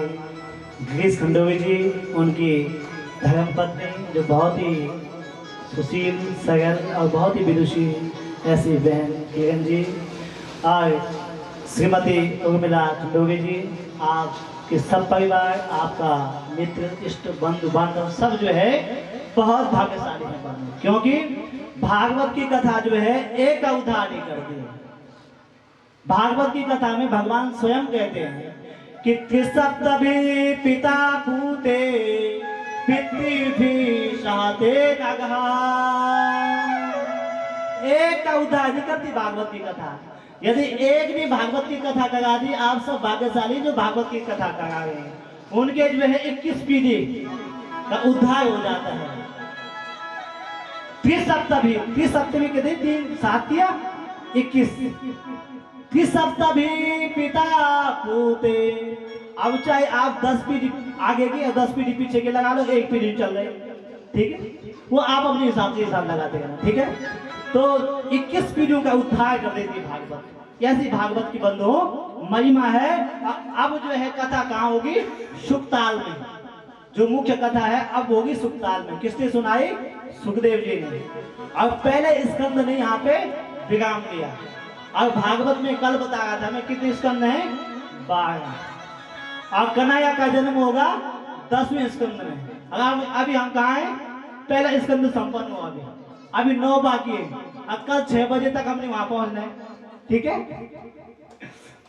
गिरीश खंडोगी जी, उनकी धर्मपत्नी जो बहुत ही सुशील सरल और बहुत ही विदुषी ऐसी बहन किरण जी, और श्रीमती उर्मिला खंडोगी जी, आपके सब परिवार, आपका मित्र इष्ट बंधु बांधव सब जो है बहुत भाग्यशाली है बंधु, क्योंकि भागवत की कथा जो है एक का उद्धार नहीं करती है। भागवत की कथा में भगवान स्वयं कहते हैं कि त्रिसप्तभी पिता भूते पितृभि सहते नगः। एक का उद्धार नहीं करती भागवत की कथा। यदि एक भी भागवत की कथा करा दी, आप सब भाग्यशाली जो भागवत की कथा करा रहे हैं, उनके जो है 21 पीढ़ी का उद्धार हो जाता है। त्रिसप्तभी, त्रिसप्तमी के दिन 3 7 21, त्रिसप्तभी पिता पूते। अब चाहे आप 10 पीढ़ी आगे की और 10 पीढ़ी पीछे की लगा लो, एक पीढ़ी चल रही, ठीक है, वो आप अपने हिसाब से हिसाब लगाते हैं, ठीक है। तो 21 पीढ़ियों का उद्धार कर देती है भागवत। ऐसी भागवत की बंधु महिमा है। अब जो है कथा कहाँ होगी? सुखताल में। जो मुख्य कथा है अब होगी सुखताल में। किसने सुनाई? सुखदेव जी ने। और पहले स्कंद ने यहाँ पे विराम लिया। और भागवत में कल बताया था मैं कितने स्कंद हैं? 12। और कन्हैया का जन्म होगा 10वें स्कंद में। अभी हम कहाँ हैं? पहला स्कंद संपन्न हुआ अभी 9 बाकी है। कल 6 बजे तक हमने वहां पहुंचना है, ठीक है।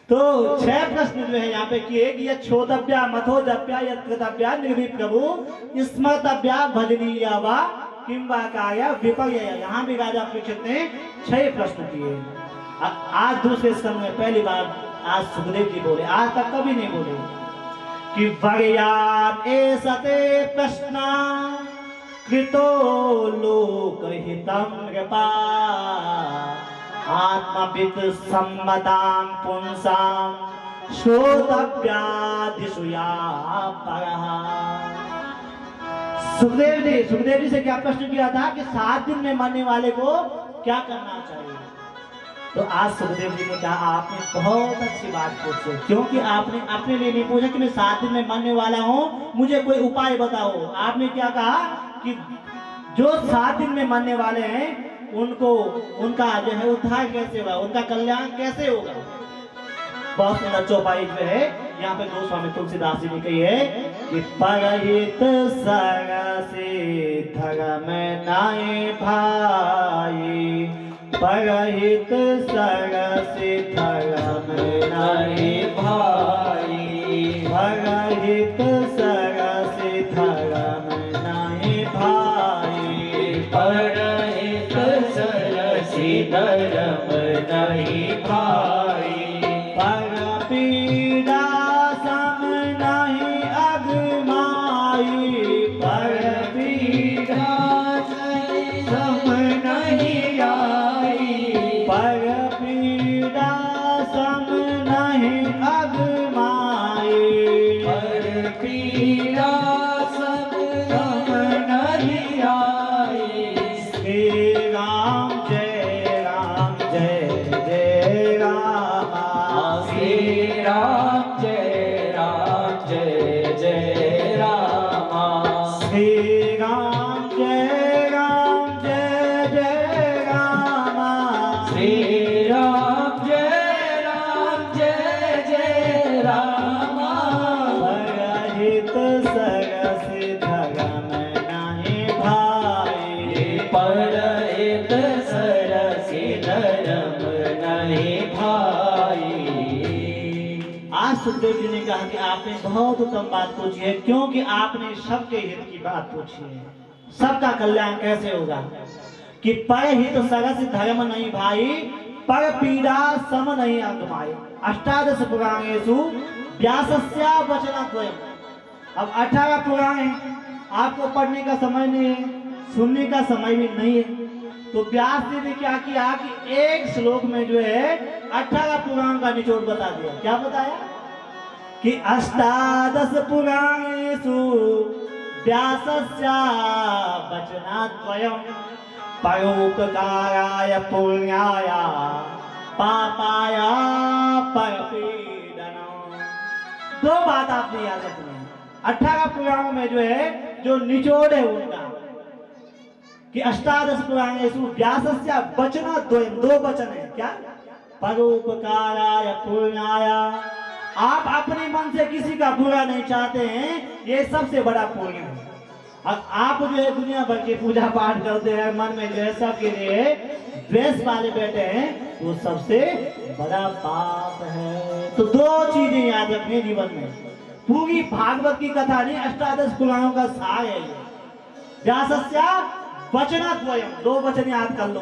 तो 6 प्रश्न जो है यहाँ पे किए कि यह छोदव्या मथोदव्या यत्कृतव्या निर्भीत प्रभु स्मर्तव्या भजनीया वा किंवा काया विपर्य। यहाँ भी राजा परीक्षित ने 6 प्रश्न किए। आज दूसरे स्कंद में पहली बार आज सुखदेव जी बोले, आज तक कभी नहीं बोले कि वर्यात् एषते प्रश्ना कृतो लोकहितं नृपा आत्मवित् सम्मतां पुंसां श्रोतव्यादिषु या परः। सुखदेव जी से क्या प्रश्न किया था कि 7 दिन में मरने वाले को क्या करना चाहिए? तो आज सुखदेव जी ने कहा आपने बहुत अच्छी बात पूछी, क्योंकि आपने अपने लिए नहीं पूछा कि मैं 7 दिन में मरने वाला हूँ, मुझे कोई उपाय बताओ। आपने क्या कहा कि जो 7 दिन में मरने वाले हैं उनको उनका जो है उद्धार कैसे होगा, उनका कल्याण कैसे होगा। बहुत सुंदर चौपाई जो है यहाँ पे गोस्वामी तुलसीदास जी ने कही है कि परहित सरसे धर्म नाय भाई, परहित सरसे धर्म नाय भाई, परहित सरसे धर्म नाय भाई, परहित सरसी धर्म नहीं भाई, पर पीड़ा सम नहीं अगमाई, पर पीड़ा सम नहीं आई, पर पीड़ा सम नहीं अगमाई, पर पीड़ा सम नहीं आई। श्री राम जय राम जय जय राम, श्री राम जय राम जय जय राम, श्री राम जय राम जय जय राम, श्री राम जय राम जय जय राम, परहित सरस धर्म नहीं भाई, परहित सरसी धर्म नहीं भाई। आज सुखदेव जी ने कहा कि आपने बहुत उत्तम बात पूछी है, क्योंकि आपने सबके हित की बात पूछी है। सबका कल्याण कैसे होगा कि परहित सरस धर्म नहीं भाई, पर पीड़ा सम नहीं अगमाई। 18 पुराणेषु व्यासस्य वचनद्वयम्। अब 18 पुराण हैं, आपको पढ़ने का समय नहीं है, सुनने का समय भी नहीं है। तो व्यास जी ने क्या किया कि एक श्लोक में जो है 18 पुराण का निचोड़ बता दिया। क्या बताया कि अष्टादश पुराणेषु व्यासस्य वचनाद्वयम् परोपकाराय पुण्याय पापाय परपीडनम्। दो बात आपने याद रखनी है 18 पुराणों में जो है, जो निचोड़ है उनका कि अष्टादश पुराणेषु व्यासस्य वचनाद्वयम्, दो वचन है। क्या? परोपकाराय पुण्याय। आप अपने मन से किसी का बुरा नहीं चाहते हैं, ये सबसे बड़ा पुण्य है। और आप जो है दुनिया भर की पूजा पाठ करते हैं, मन में जो है सबके लिए द्वेष वाले बैठे हैं, वो सबसे बड़ा पाप है। तो दो चीजें याद रखनी जीवन में। पूरी भागवत की कथा नहीं, अष्टादश पुराणों का सार है ये। व्यासस्य वचनाद्वयम्, दो वचन याद कर लो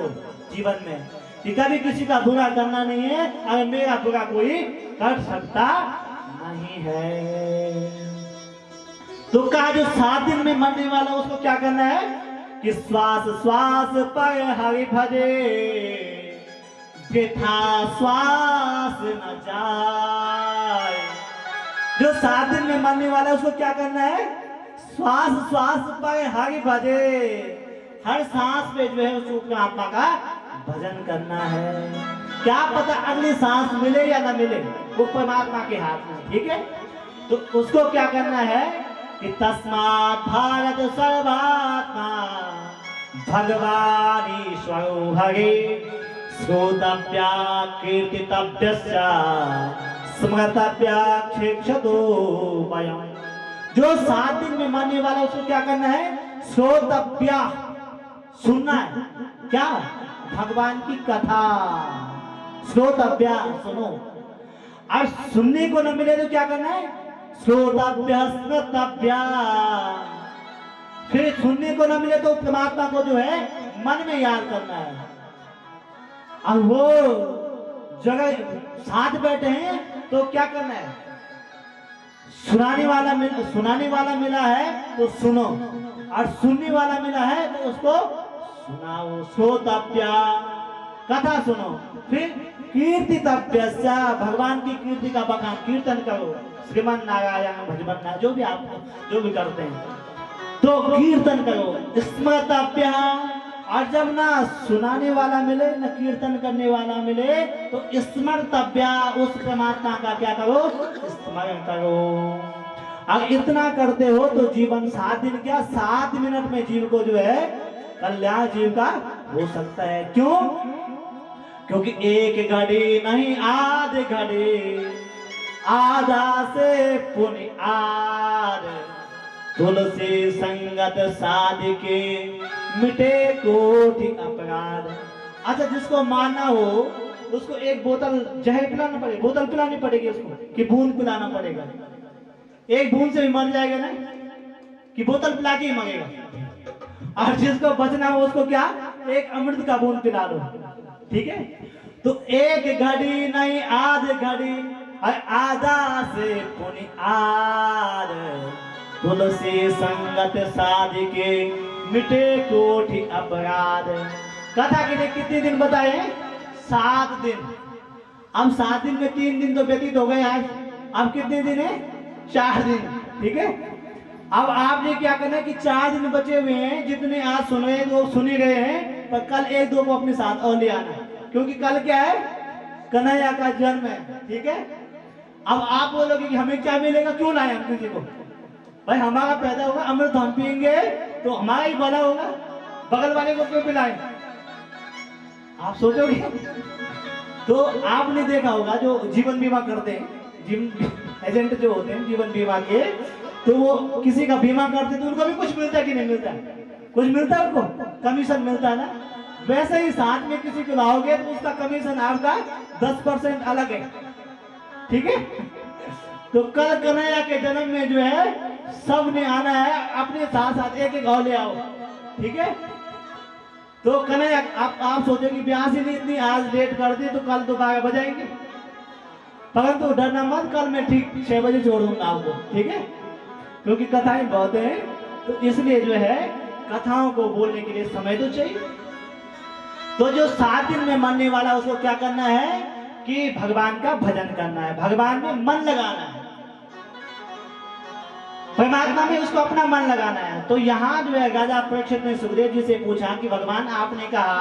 जीवन में कि कभी किसी का बुरा करना नहीं है, अगर मेरा बुरा कोई कर सकता नहीं है। तो कहा जो 7 दिन में मरने वाला उसको क्या करना है कि श्वास श्वास पर हरि भजे, वृथा श्वास न जाए। जो 7 दिन में मरने वाला है उसको क्या करना है? श्वास श्वास पर हरि भजे, हर सांस पे जो है उस आत्मा का भजन करना है। क्या पता अगली सांस मिले या ना मिले, वो परमात्मा के हाथ में। ठीक है, तो उसको क्या करना है कि तस्मात् भारत सर्वात्मा भगवान ईश्वरो हरे श्रोतव्या कीर्तितव्यस्य स्मृतव्या शिक्षतो वयम्। जो 7 दिन में मरने वाला उसको क्या करना है? श्रोतव्या, सुनना है। क्या? भगवान की कथा। श्रोतव्या, सुनो। और सुनने को न मिले तो क्या करना है? श्रोतव्य स्मृतव्या। फिर सुनने को न मिले तो परमात्मा को जो है मन में याद करना है। और वो जगह साथ बैठे हैं तो क्या करना है? सुनाने वाला मिला है तो सुनो, और सुनने वाला मिला है तो उसको सुनाओ। श्रोतव्या, कथा सुनो। फिर कीर्तितव्यस्य, भगवान की कीर्ति का बखान, कीर्तन करो। श्रीमन नारायण भजमन, जो भी आप जो भी करते हैं तो कीर्तन करो। स्मृतव्य, और जब ना सुनाने वाला मिले न कीर्तन करने वाला मिले तो स्मृतव्य, उस परमात्मा का क्या करो? स्मरण करो। अगर इतना करते हो तो जीवन 7 दिन क्या 7 मिनट में जीव को जो है कल्याण जीव का हो सकता है। क्यों? क्योंकि एक घड़ी नहीं आधे घड़ी, आधा से पुण्य आध, तुलसी संगत साधिके मिटे कोटि अपराध। अच्छा, जिसको मानना हो उसको एक बोतल जहर पिलाना पड़ेगा, बोतल पिलानी पड़ेगी उसको कि बूंद पिलाना पड़ेगा? एक बूंद से भी मर जाएगा ना, कि बोतल पिला के ही मरेगा। और जिसको बचना हो उसको क्या? एक अमृत का बूंद पिला दो। ठीक है, तो एक घड़ी नहीं आधे घड़ी, आधा से पुण्य आध, तुलसी संगत साधिके मिटे कोटि अपराध। कथा के लिए कितने दिन बताए? 7 दिन। अब 7 दिन में 3 दिन तो व्यतीत हो गए आज, अब कितने दिन है? 4 दिन। ठीक है, अब आपने क्या करना है कि 4 दिन बचे हुए हैं, जितने आज सुने वो सुन ही रहे हैं, पर कल 1-2 को अपने साथ और ले आना, क्योंकि कल क्या है? कन्हैया का जन्म है। ठीक है, अब आप बोलोगे कि हमें क्या मिलेगा, क्यों लाए हम किसी को? भाई हमारा पैदा होगा, अमृत हम पियेंगे तो हमारा ही भला होगा, बगल वाले को क्यों पिलाएं? आप सोचोगे? तो आपने देखा होगा जो जीवन बीमा करते हैं, जीवन एजेंट जो होते हैं जीवन बीमा के, तो वो किसी का बीमा करते तो उनको भी कुछ मिलता है कि नहीं मिलता? कुछ मिलता है, उनको कमीशन मिलता है ना। वैसे ही साथ में किसी को लाओगे तो उसका कमीशन आपका 10% अलग है। ठीक है, तो कल कन्हैया के जन्म में जो है सब ने आना है, अपने साथ साथ एक और ले आओ। ठीक है, तो कन्हैया आप सोचो कि ब्याह से इतनी आज लेट कर दी तो कल तो 12 बजाएंगे, परंतु डरना मत, कल मैं ठीक 6 बजे छोड़ दूंगा आपको। ठीक है, क्योंकि कथाएं बहुत हैं, तो इसलिए जो है कथाओं को बोलने के लिए समय तो चाहिए। तो जो 7 दिन में मरने वाला उसको क्या करना है कि भगवान का भजन करना है, भगवान में मन लगाना है, परमात्मा में उसको अपना मन लगाना है। तो यहाँ जो है राजा परीक्षित ने सुखदेव जी से पूछा कि भगवान आपने कहा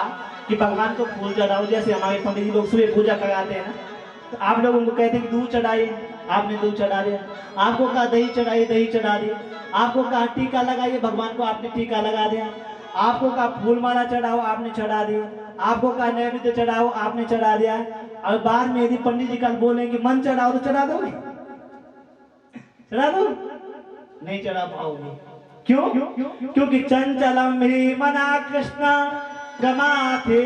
कि भगवान को फूल चढ़ाओ, जैसे हमारे पंडित जी लोग सुबह पूजा कराते हैं ना, तो आप लोग उनको कहते हैं कि दूध चढ़ाइए, आपने दूध चढ़ा दिया। आपको कहा दही चढ़ाइए, दही चढ़ा दिया। आपको कहा टीका लगाइए भगवान को, आपने टीका लगा दिया। आपको कहा फूल माला चढ़ाओ, आपने चढ़ा दिया। आपको कहा नैवेद्य चढ़ाओ, आपने चढ़ा दिया। और बाद में यदि पंडित जी कल बोलेंगे मन चढ़ाओ तो चढ़ा दोगे? चढ़ा दो? नहीं चढ़ा पाओगे। क्यों? क्योंकि चंचलम ही मना कृष्ण प्रमाथे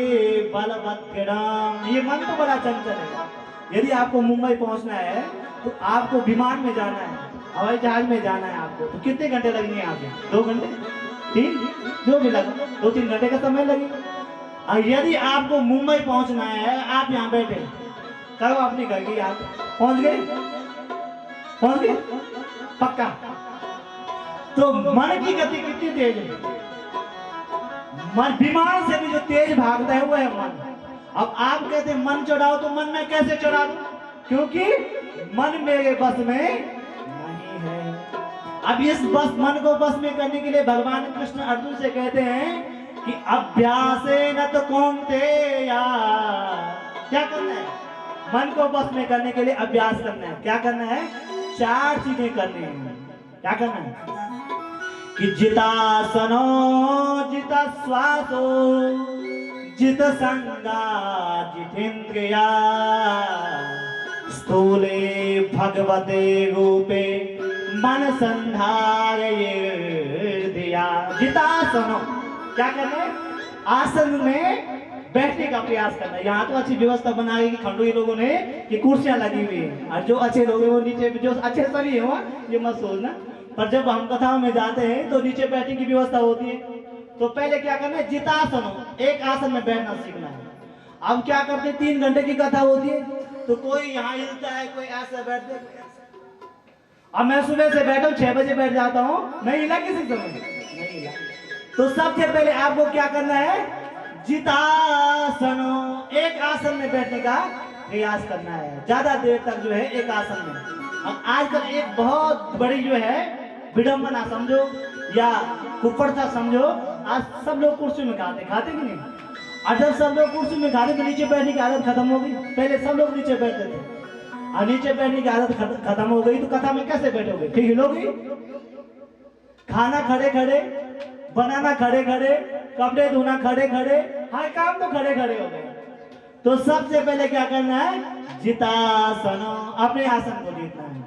बलवत्करम। ये मन तो बड़ा चंचल है। यदि आपको मुंबई पहुंचना है तो आपको विमान में जाना है, हवाई जहाज में जाना है आपको, तो कितने घंटे लगेंगे? यहाँ से 2 घंटे, 3, जो भी लगा 2-3 घंटे का समय लगेगा। और यदि आपको मुंबई पहुंचना है, आप यहाँ बैठे करो अपनी घर की याद, पहुंच गए? पहुंच गए पक्का? तो मन की गति कितनी तेज है? मन विमान से भी जो तेज भागता है वो है मन। अब आप कहते हैं मन चढ़ाओ, तो मन में कैसे चढ़ा दूं? क्योंकि मन मेरे बस में नहीं है। अब इस बस मन को बस में करने के लिए भगवान कृष्ण अर्जुन से कहते हैं कि अभ्यासेन तो कौन्तेया, क्या करना है? मन को बस में करने के लिए अभ्यास करना है। क्या करना है? 4 चीजें करनी है। क्या करना है? कि जितासनो, जित श्वासो, जित संगा, जितेन्द्रिया, स्थूले भगवते रूपे मन संधारये दिया। जितासनो, क्या करना है? आसन में बैठने का प्रयास करना है। यहाँ तो अच्छी व्यवस्था बनाई कि खंडोई लोगों ने कि कुर्सियां लगी हुई हैं, और जो अच्छे लोग हैं वो नीचे, जो अच्छे सभी है ये मत सोचना। पर जब हम कथाओं में जाते हैं तो नीचे बैठने की व्यवस्था होती है। तो पहले क्या करना है? जितासनो, एक आसन में बैठना सीखना है। अब क्या करते हैं? 3 घंटे की कथा होती है तो कोई यहाँ हिलता है, कोई ऐसे बैठते है, कोई ऐसे। अब मैं सुबह से बैठा हूँ, 6 बजे बैठ जाता हूँ, नहीं हिला किसी समय, नहीं हिला। तो सबसे पहले आपको क्या करना है? जितासनो, एक आसन में बैठने का प्रयास करना है, ज्यादा देर तक जो है एक आसन में। अब आजकल एक बहुत बड़ी जो है विडंबना समझो या कुफरता समझो, आज सब लोग कुर्सी में खाते कि नहीं? और जब सब लोग कुर्सी में खाते तो नीचे बैठने की आदत खत्म हो गई। पहले सब लोग नीचे बैठते थे, और नीचे बैठने की आदत खत्म हो गई तो कथा में कैसे बैठोगे? फिर हिलोगे? खाना खड़े खड़े, बनाना खड़े खड़े, कपड़े धोना खड़े खड़े, हर काम तो खड़े खड़े हो गए। तो सबसे पहले क्या करना है? जितासनो, अपने आसन को जीतना है।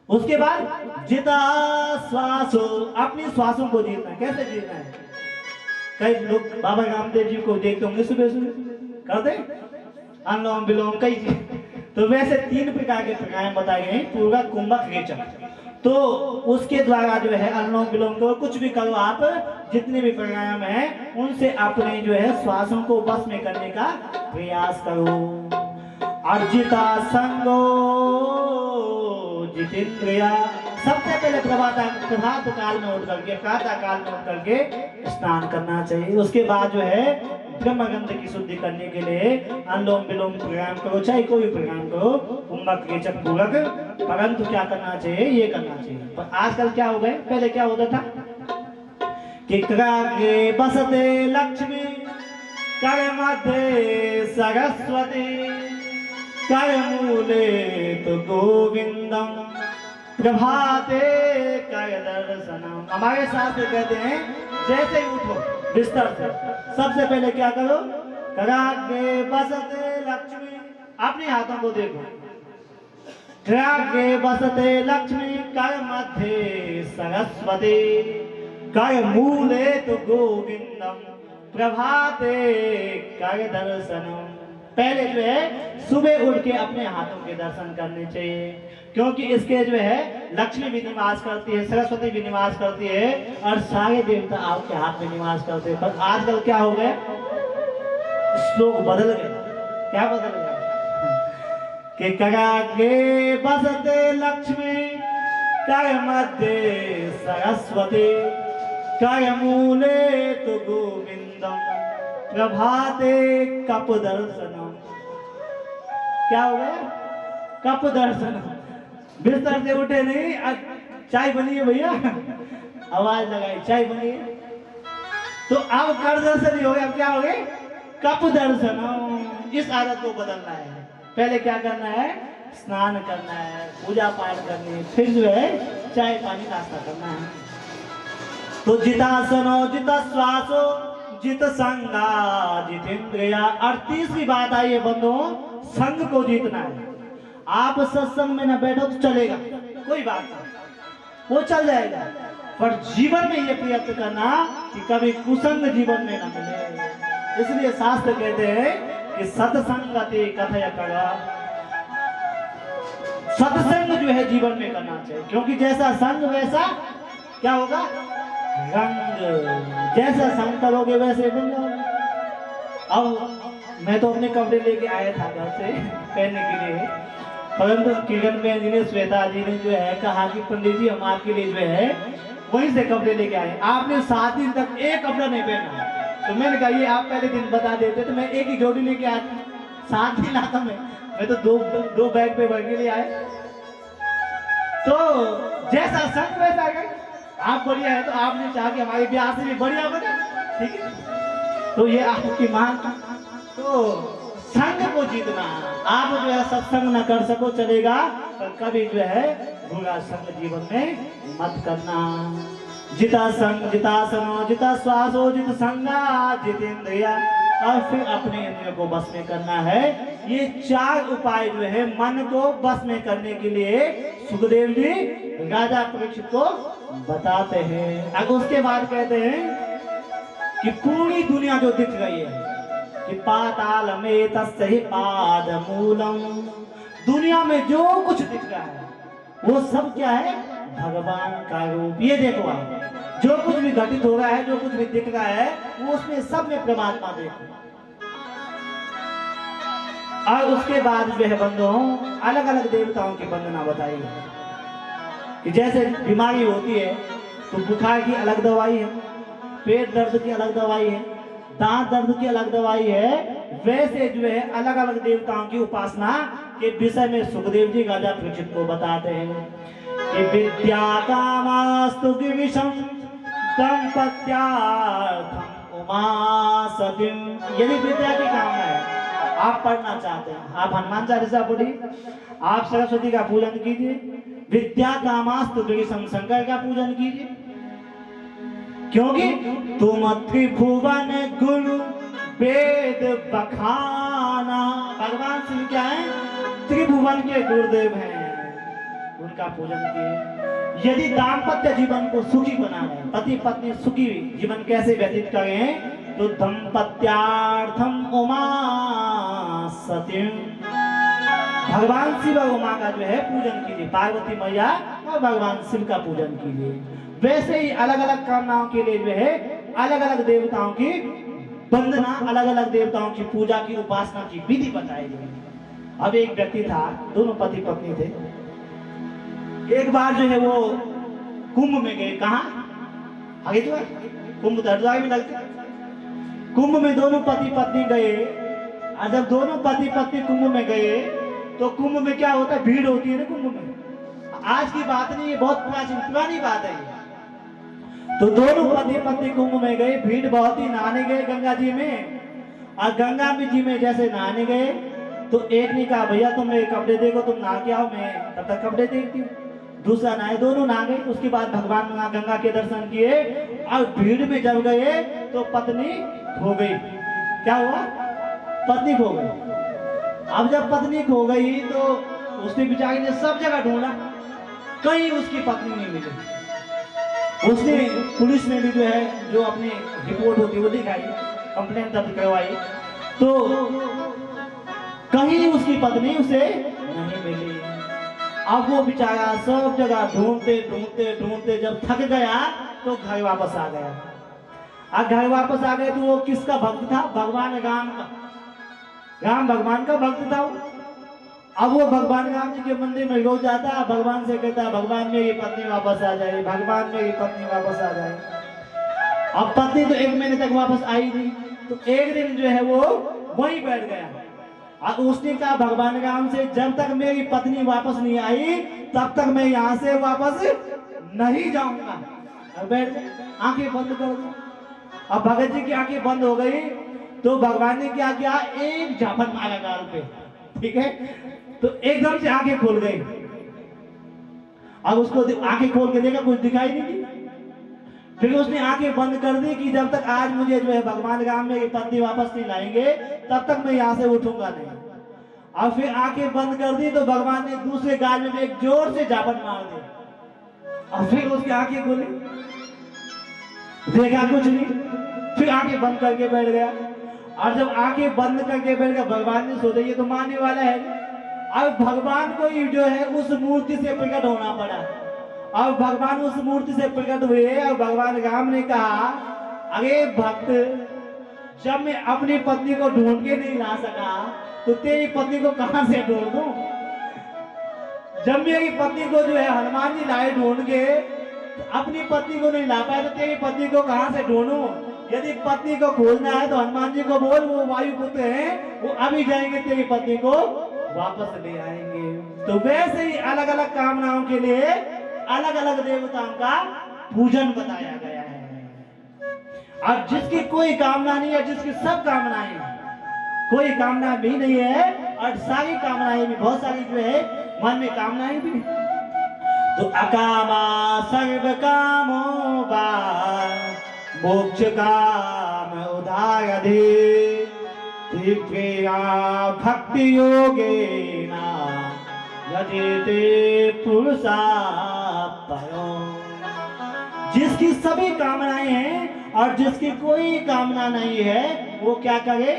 उसके बाद जिता श्वासो, अपनी श्वासों को जीतना है। कैसे जीतना है? कई लोग बाबा रामदेव जी को देखते होंगे सुबह सुबह करते अनुलोम विलोम कई चीज। तो वैसे 3 प्रकार के प्राणायाम बताए गए हैं, पूरा कुंभक रेचक। तो उसके द्वारा जो है अनुलोम विलोम को कुछ भी करो आप, जितने भी प्राणायाम हैं उनसे अपने जो है श्वासों को बस में करने का प्रयास करो। अर्जिता संगो जितेंद्रिया, सबसे पहले प्रभात काल में उठ करके, प्रातः काल में उठ करके स्नान करना चाहिए। उसके बाद जो है ब्रह्मगंध की शुद्धि करने के लिए अनुलोम विलोम प्राणायाम करो, चाहे कोई भी प्राणायाम करो, कुंभक रेचक पूरक। परंतु क्या करना चाहिए? ये करना चाहिए। पर आजकल क्या हो गए? पहले क्या होता था कि कराग्रे बसते लक्ष्मी, कर मध्य सरस्वती, कर मूले तो गोविंदम, प्रभाते कर दर्शनम। हमारे शास्त्र कहते हैं जैसे ही उठो बिस्तर से सबसे पहले क्या करो? कराग्रे बसते लक्ष्मी, अपने हाथों को देखो। कराग्रे बसते लक्ष्मी, कर मध्य सरस्वती, कर मूले तो गोविंदम, प्रभाते कर दर्शनम। पहले जो है सुबह उठ के अपने हाथों के दर्शन करने चाहिए, क्योंकि इसके जो है लक्ष्मी भी निवास करती है, सरस्वती भी निवास करती है, और सारे देवता आपके हाथ में निवास करते हैं। पर आजकल क्या हो गया? श्लोक बदल गए। क्या बदल गया? कि कराग्रे बसते लक्ष्मी, कर मध्य सरस्वती कर मूले तु गोविंदम प्रभाते कप दर्शनम। क्या हो गया? कप दर्शनम। बिस्तर से उठे नहीं, चाय बनी है भैया, आवाज लगाई चाय बनी है, तो अब कर दर्शन ही हो गया। अब क्या हो गए? कप दर्शनम। इस आदत को बदलना है। पहले क्या करना है? स्नान करना है, पूजा पाठ करनी है, फिर जो है चाय पानी नाश्ता करना है। तो जितासनो जित श्वासो जित संगा जित इंद्रिया। और तीसरी बात आई है बंधुओं, संग को जीतना है। आप सत्संग में न बैठो तो चलेगा, कोई बात नहीं, वो चल जाएगा, पर जीवन में ये प्रयत्न करना कि कभी कुसंग जीवन में न मिले। इसलिए शास्त्र कहते हैं कि सत्संगति कथय करा। सत्संग जो है जीवन में करना चाहिए, क्योंकि जैसा संग वैसा क्या होगा? रंग। जैसा संग करोगे वैसे बन जाओगे। अब मैं तो अपने कपड़े लेके आया था घर से पहनने के लिए, परंतु किरण बहन जी ने, श्वेता जी ने जो है कहा कि पंडित जी हम आपके लिए जो है वहीं से कपड़े लेके आए। आपने 7 दिन तक एक कपड़ा नहीं पहना, तो मैंने कहा ये आप पहले दिन बता देते तो मैं एक ही जोड़ी लेके आता। 7 दिन आता मैं तो दो बैग पे भर के लिए आए। तो जैसा संग वैसा गए। आप बढ़िया है तो आपने चाहा कि हमारे ब्याह से भी बढ़िया बने, ठीक है, तो ये आपकी मांग। तो संग को जीतना। आप जो है सत्संग न कर सको चलेगा, पर कभी जो है बुरा संग जीवन में मत करना। जिता संग जितासनो जिता श्वासो जित संगा जित इंद्रिया। और फिर अपने इंद्रियों को बस में करना है। ये 4 उपाय जो है मन को बस में करने के लिए सुखदेव जी राजा परीक्षित को बताते हैं। अब उसके बाद कहते हैं कि पूरी दुनिया जो दिख रही है कि पाताल में तस्य पाद मूलम। दुनिया में जो कुछ दिख रहा है वो सब क्या है? भगवान का रूप। ये देखो आप, जो कुछ भी घटित हो रहा है, जो कुछ भी दिख रहा है, वो उसमें सब में परमात्मा देखो। और उसके बाद जो है बंधुओं अलग अलग देवताओं की वंदना बताई है कि जैसे बीमारी होती है तो बुखार की अलग दवाई है, पेट दर्द की अलग दवाई है, दांत दर्द की अलग दवाई है। वैसे जो है अलग अलग देवताओं की उपासना के विषय में सुखदेव जी राजा परीक्षित को बताते हैं कि विद्या कामास्तु गिविषम दंपत्यार्थम उमा सतीम। यदि विद्या की कामना है, आप पढ़ना चाहते हैं, आप हनुमान चालीसा पढ़िए, आप सरस्वती का पूजन कीजिए। विद्या कामास्तु गिविषम, शंकर का पूजन कीजिए, क्योंकि तुम त्रिभुवन गुरु वेद बखाना। भगवान शिव क्या है? त्रिभुवन के गुरुदेव हैं, उनका पूजन किए। यदि दाम्पत्य जीवन को सुखी बनाना है, पति पत्नी सुखी जीवन कैसे व्यतीत करें, तो दंपत्यार्थम उमा सतीम। भगवान शिव और उमा का जो है पूजन कीजिए, पार्वती मैया और भगवान शिव का पूजन कीजिए। वैसे ही अलग अलग कामनाओं के लिए जो है अलग अलग देवताओं की वंदना, अलग अलग देवताओं की पूजा की उपासना की विधि बताई गई। अब एक व्यक्ति था, दोनों पति पत्नी थे। एक बार जो है वो कुंभ में गए। कहाँ? आगे तो है कुंभ, हरिद्वार में लगते। कुंभ में दोनों पति पत्नी गए। और जब दोनों पति पत्नी कुंभ में गए तो कुंभ में क्या होता है? भीड़ होती है ना कुंभ में। आज की बात नहीं, ये बहुत पुरानी बात है। तो दोनों पति पत्नी कुंभ में गए, भीड़ बहुत ही, नहाने गए गंगा जी में। और गंगा जी में जैसे नहाने गए तो एक ने कहा भैया तुम मेरे कपड़े देखो, तुम नहा के आओ, मैं तब तक कपड़े देखती हूँ। दूसरा नहाए, दोनों नहा गए। उसके बाद भगवान गंगा के दर्शन किए और भीड़ में जब गए तो पत्नी खो गई। क्या हुआ? पत्नी खो गई। अब जब पत्नी खो गई तो उसने बेचारी ने सब जगह ढूंढा, कहीं उसकी पत्नी नहीं मिली। उसने पुलिस में भी जो है जो अपनी रिपोर्ट होती है वो दिखाई, कंप्लेंट दर्ज करवाई, तो कहीं उसकी पत्नी उसे नहीं मिली। अब वो बेचारा सब जगह ढूंढते ढूंढते ढूंढते जब थक गया तो घर वापस आ गया। अब घर वापस आ गए तो वो किसका भक्त था? भगवान राम का। राम भगवान का भक्त था। अब वो भगवान राम जी के मंदिर में रोज जाता है, भगवान से कहता है भगवान मेरी पत्नी वापस आ जाए, भगवान मेरी पत्नी वापस आ जाए। अब पत्नी तो 1 महीने तक वापस आई नहीं, तो एक दिन जो है वो वहीं बैठ गया और उसने कहा भगवान राम से जब तक मेरी पत्नी वापस नहीं आई तब तक मैं यहाँ से वापस नहीं जाऊंगा। अब बैठ गए, आंखें बंद कर दी। अब भगत जी की आंखें बंद हो गई तो भगवान ने क्या किया, एक झापट मारा गाल पे, ठीक है, तो एकदम से आंखें खोल गई। अब उसको आंखें खोल के देखा, कुछ दिखाई नहीं दी। फिर उसने आंखें बंद कर दी कि जब तक आज मुझे जो है भगवान राम मेरी पत्नी वापस नहीं लाएंगे तब तक मैं यहाँ से उठूंगा नहीं। और फिर आंखें बंद कर दी तो भगवान ने दूसरे गाल में एक जोर से झापट मार दी और फिर उसकी आंखें खोली, देखा कुछ नहीं, फिर आंखें बंद करके बैठ गया। और जब आंखें बंद करके बैठ गया भगवान ने सोचा ये तो मानने वाला है। अब भगवान को ही जो है उस मूर्ति से प्रकट होना पड़ा। अब भगवान उस मूर्ति से प्रकट हुए और भगवान राम ने कहा अरे भक्त, जब मैं अपनी पत्नी को ढूंढ के नहीं ला सका तो तेरी पत्नी को कहां से ढूंढ दूं? जब मेरी पत्नी को जो है हनुमान जी लाए ढूंढ के, अपनी पत्नी को नहीं ला पाए तो तेरी पत्नी को कहां से ढूंढूं? यदि पत्नी को खोजना है तो हनुमान जी को बोल, वो वायुपुत्र हैं, वो अभी जाएंगे तेरी पत्नी को वापस ले आएंगे। तो वैसे ही अलग अलग कामनाओं के लिए अलग अलग देवताओं का पूजन बताया गया है। और जिसकी कोई कामना नहीं है, जिसकी सब कामनाएं हैं, कोई कामना भी नहीं है और सारी कामनाएं भी, बहुत सारी जो है मन में कामनाएं भी नहीं। तो अकामा सर्व कामो बा मोक्ष काम उदारधि तीव्रया भक्ति योगेना यजेते पुरुषा परो। जिसकी सभी कामनाएं हैं और जिसकी कोई कामना नहीं है वो क्या करे,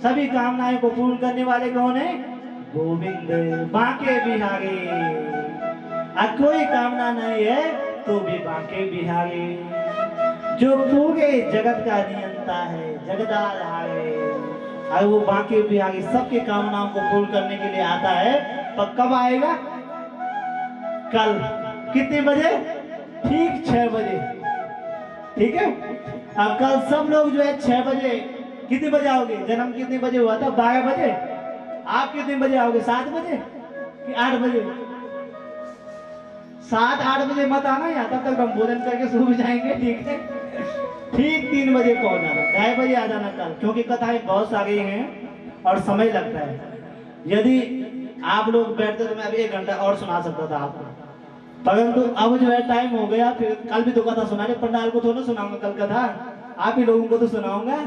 सभी कामनाएं को पूर्ण करने वाले कौन है? गोविंद बांके बिहारी। और कोई कामना नहीं है तो भी बांके बिहारी, जो पूरे जगत का नियंता है, जगदाधार है। और वो बांके बिहारी सबके कामनाओं को पूर्ण करने के लिए आता है। पर कब आएगा? कल। कितने बजे? ठीक 6 बजे, ठीक है। अब कल सब लोग जो है 6 बजे, कितने बजे आओगे? जन्म कितने बजे हुआ था? 12 बजे। आप कितने बजे आओगे? 7 बजे कि 8 बजे? 7-8 बजे मत आना यहाँ, तब तक हम भोजन करके सो भी जाएंगे, ठीक है। ठीक 3 बजे पहुंच जाना, 2:30 बजे आ जाना कल, क्योंकि कथाएं बहुत सारी हैं और समय लगता है। यदि आप लोग बैठते तो मैं अभी 1 घंटा और सुना सकता था आपको, परंतु अब जो है टाइम हो गया। फिर कल भी तो कथा सुनाने, पंडाल को थोड़ा सुनाऊंगा कल कथा, आप ही लोगों को तो सुनाऊंगा।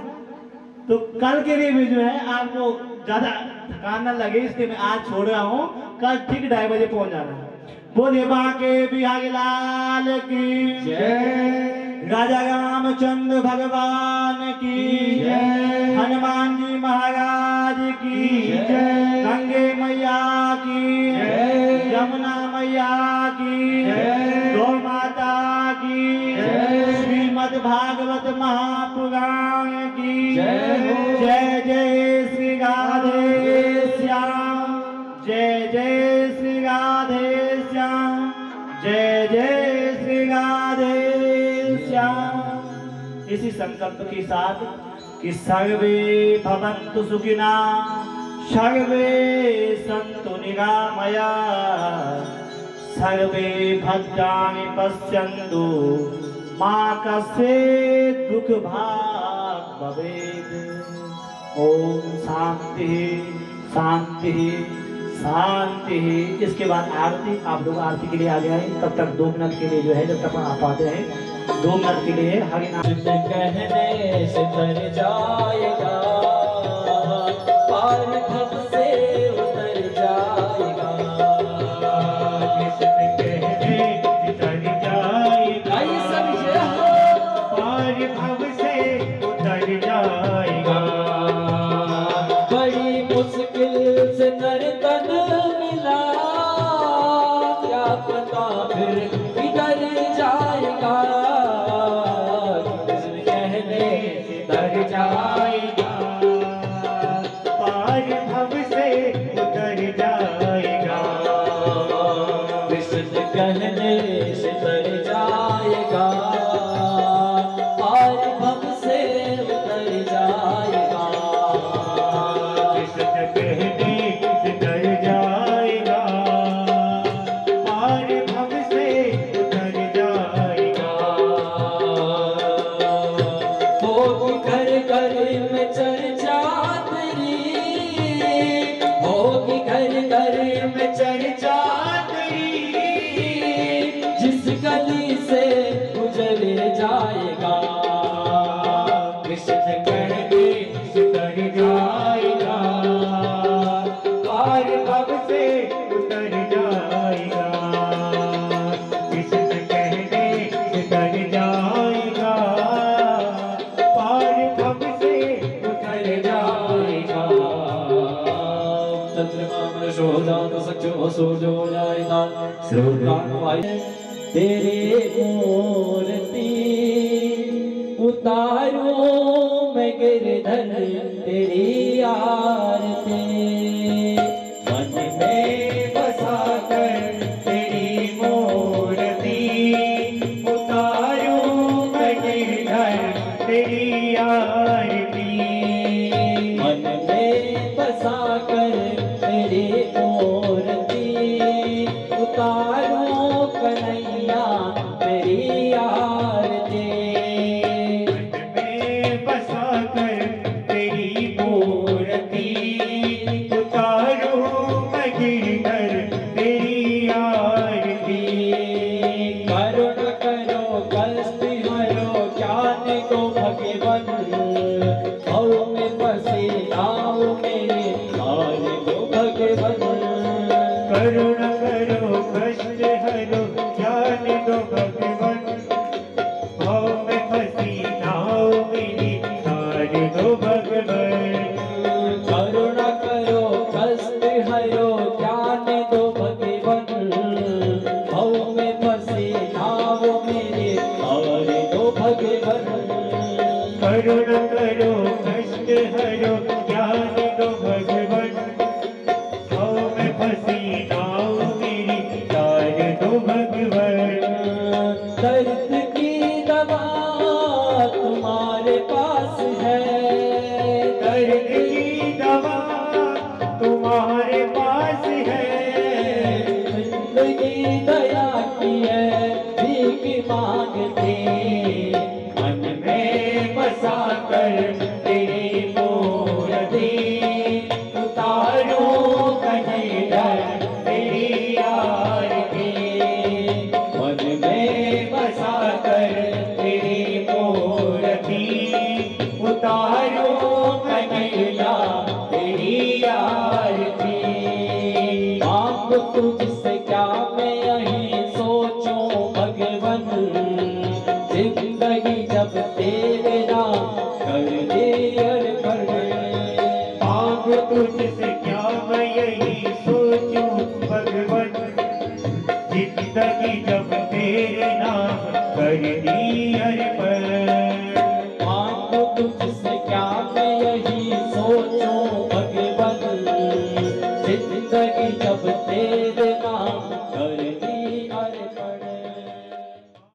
तो कल के लिए भी जो है आपको ज्यादा थकान न लगे, इसलिए मैं आज छोड़ रहा हूँ। कल ठीक 2:30 बजे पहुंच जाना है। बोले बांके बिहारी लाल की जय, राजा रामचंद्र भगवान की जय, हनुमान जी महाराज की जय, गंगे मैया की जय, यमुना मैया की जय, गौ माता की जय, श्रीमद् भागवत महापुराण की जय हो। जय जय श्री राधे श्याम, जय जय श्री राधे श्याम, जय जय श्री राधे श्याम। इसी संकल्प के साथ कि सर्वे भवन्तु सुखिना, सर्वे सन्तु निरामया, सर्वे भद्राणि पश्यन्तु, मा कश्चित् दुःख भाग् भवेत्। ओम शांति शांति शांति। इसके बाद आरती, आप लोग आरती के लिए आ जाए। तब तक 2 मिनट के लिए जो है, जब तक आप आते हैं 2 मिनट के लिए हरि नाम कहने से तर जाएगा, पार भव से उतर जाएगा। कहने से तर जाएगा, आइए सभी जय हो। पार भव से उतर जाएगा। बड़ी मुश्किल से नर तन मिला, क्या पता फिर किधर जाएगा। किस कहने से तर जाएगा, पार भव से उतर जाएगा। कृष्ण कहने से तर जाएगा, पार भव से उतर जाएगा, कृष्ण कहने से तर जाएगा, पार भव से उतर जाएगा। चंद्रमा में शोधान सचो सूरजो जाएगा, श्रोतान भाई तेरे मूर्ति उतारो मैं गिरधर तेरी आरती, मन में बसा कर तेरी मूर्ति उतारूं मैं गिरधर तेरी आरती, मन में बसा कर तेरी मूर्ति उतारो कन्हैया तेरी आरती, मन में बसा कर तेरी मूर्ति उतारूं मैं गिरधर तेरी आरती। करुण करो कष्ट हरो ज्ञान को भगवन, भव में फंसे नाव मेरे तार को भगवन, करुण करो कष्ट हरो ज्ञान दो भगवन, भव में फंसी नाव मेरी तार दो भगवन। करुणा करो कष्ट हरो ज्ञान दो भगवन, भव में फंसे नाव मेरे तार दो भगवन, करुण करो कष्ट हरो ज्ञान दो भगवन, भव में फंसी नाव मेरी तार दो भगवन। दर्द की दवा तुम्हारे पास है, दर्द की दवा तुम्हारे पास है, जिंदगी दया की है भीख मांगते, मन में बसा कर तेरी मूर्ति उतारूं कन्हैया तेरी आरती, मन में बसा कर तेरी मूर्ति उतारूं कन्हैया तेरी आरती। मांग तुझसे क्या मैं यही सोचूं भगवन, जिंदगी जब तेरे नाम कर दे अर्पण, मांग तुझसे क्या मैं यही सोचूं भगवन, जिंदगी जब तेरे नाम कर दी अर्पण। मांग तुझसे क्या मैं यही सोचूं भगवन, जिंदगी जब तेरे नाम कर दी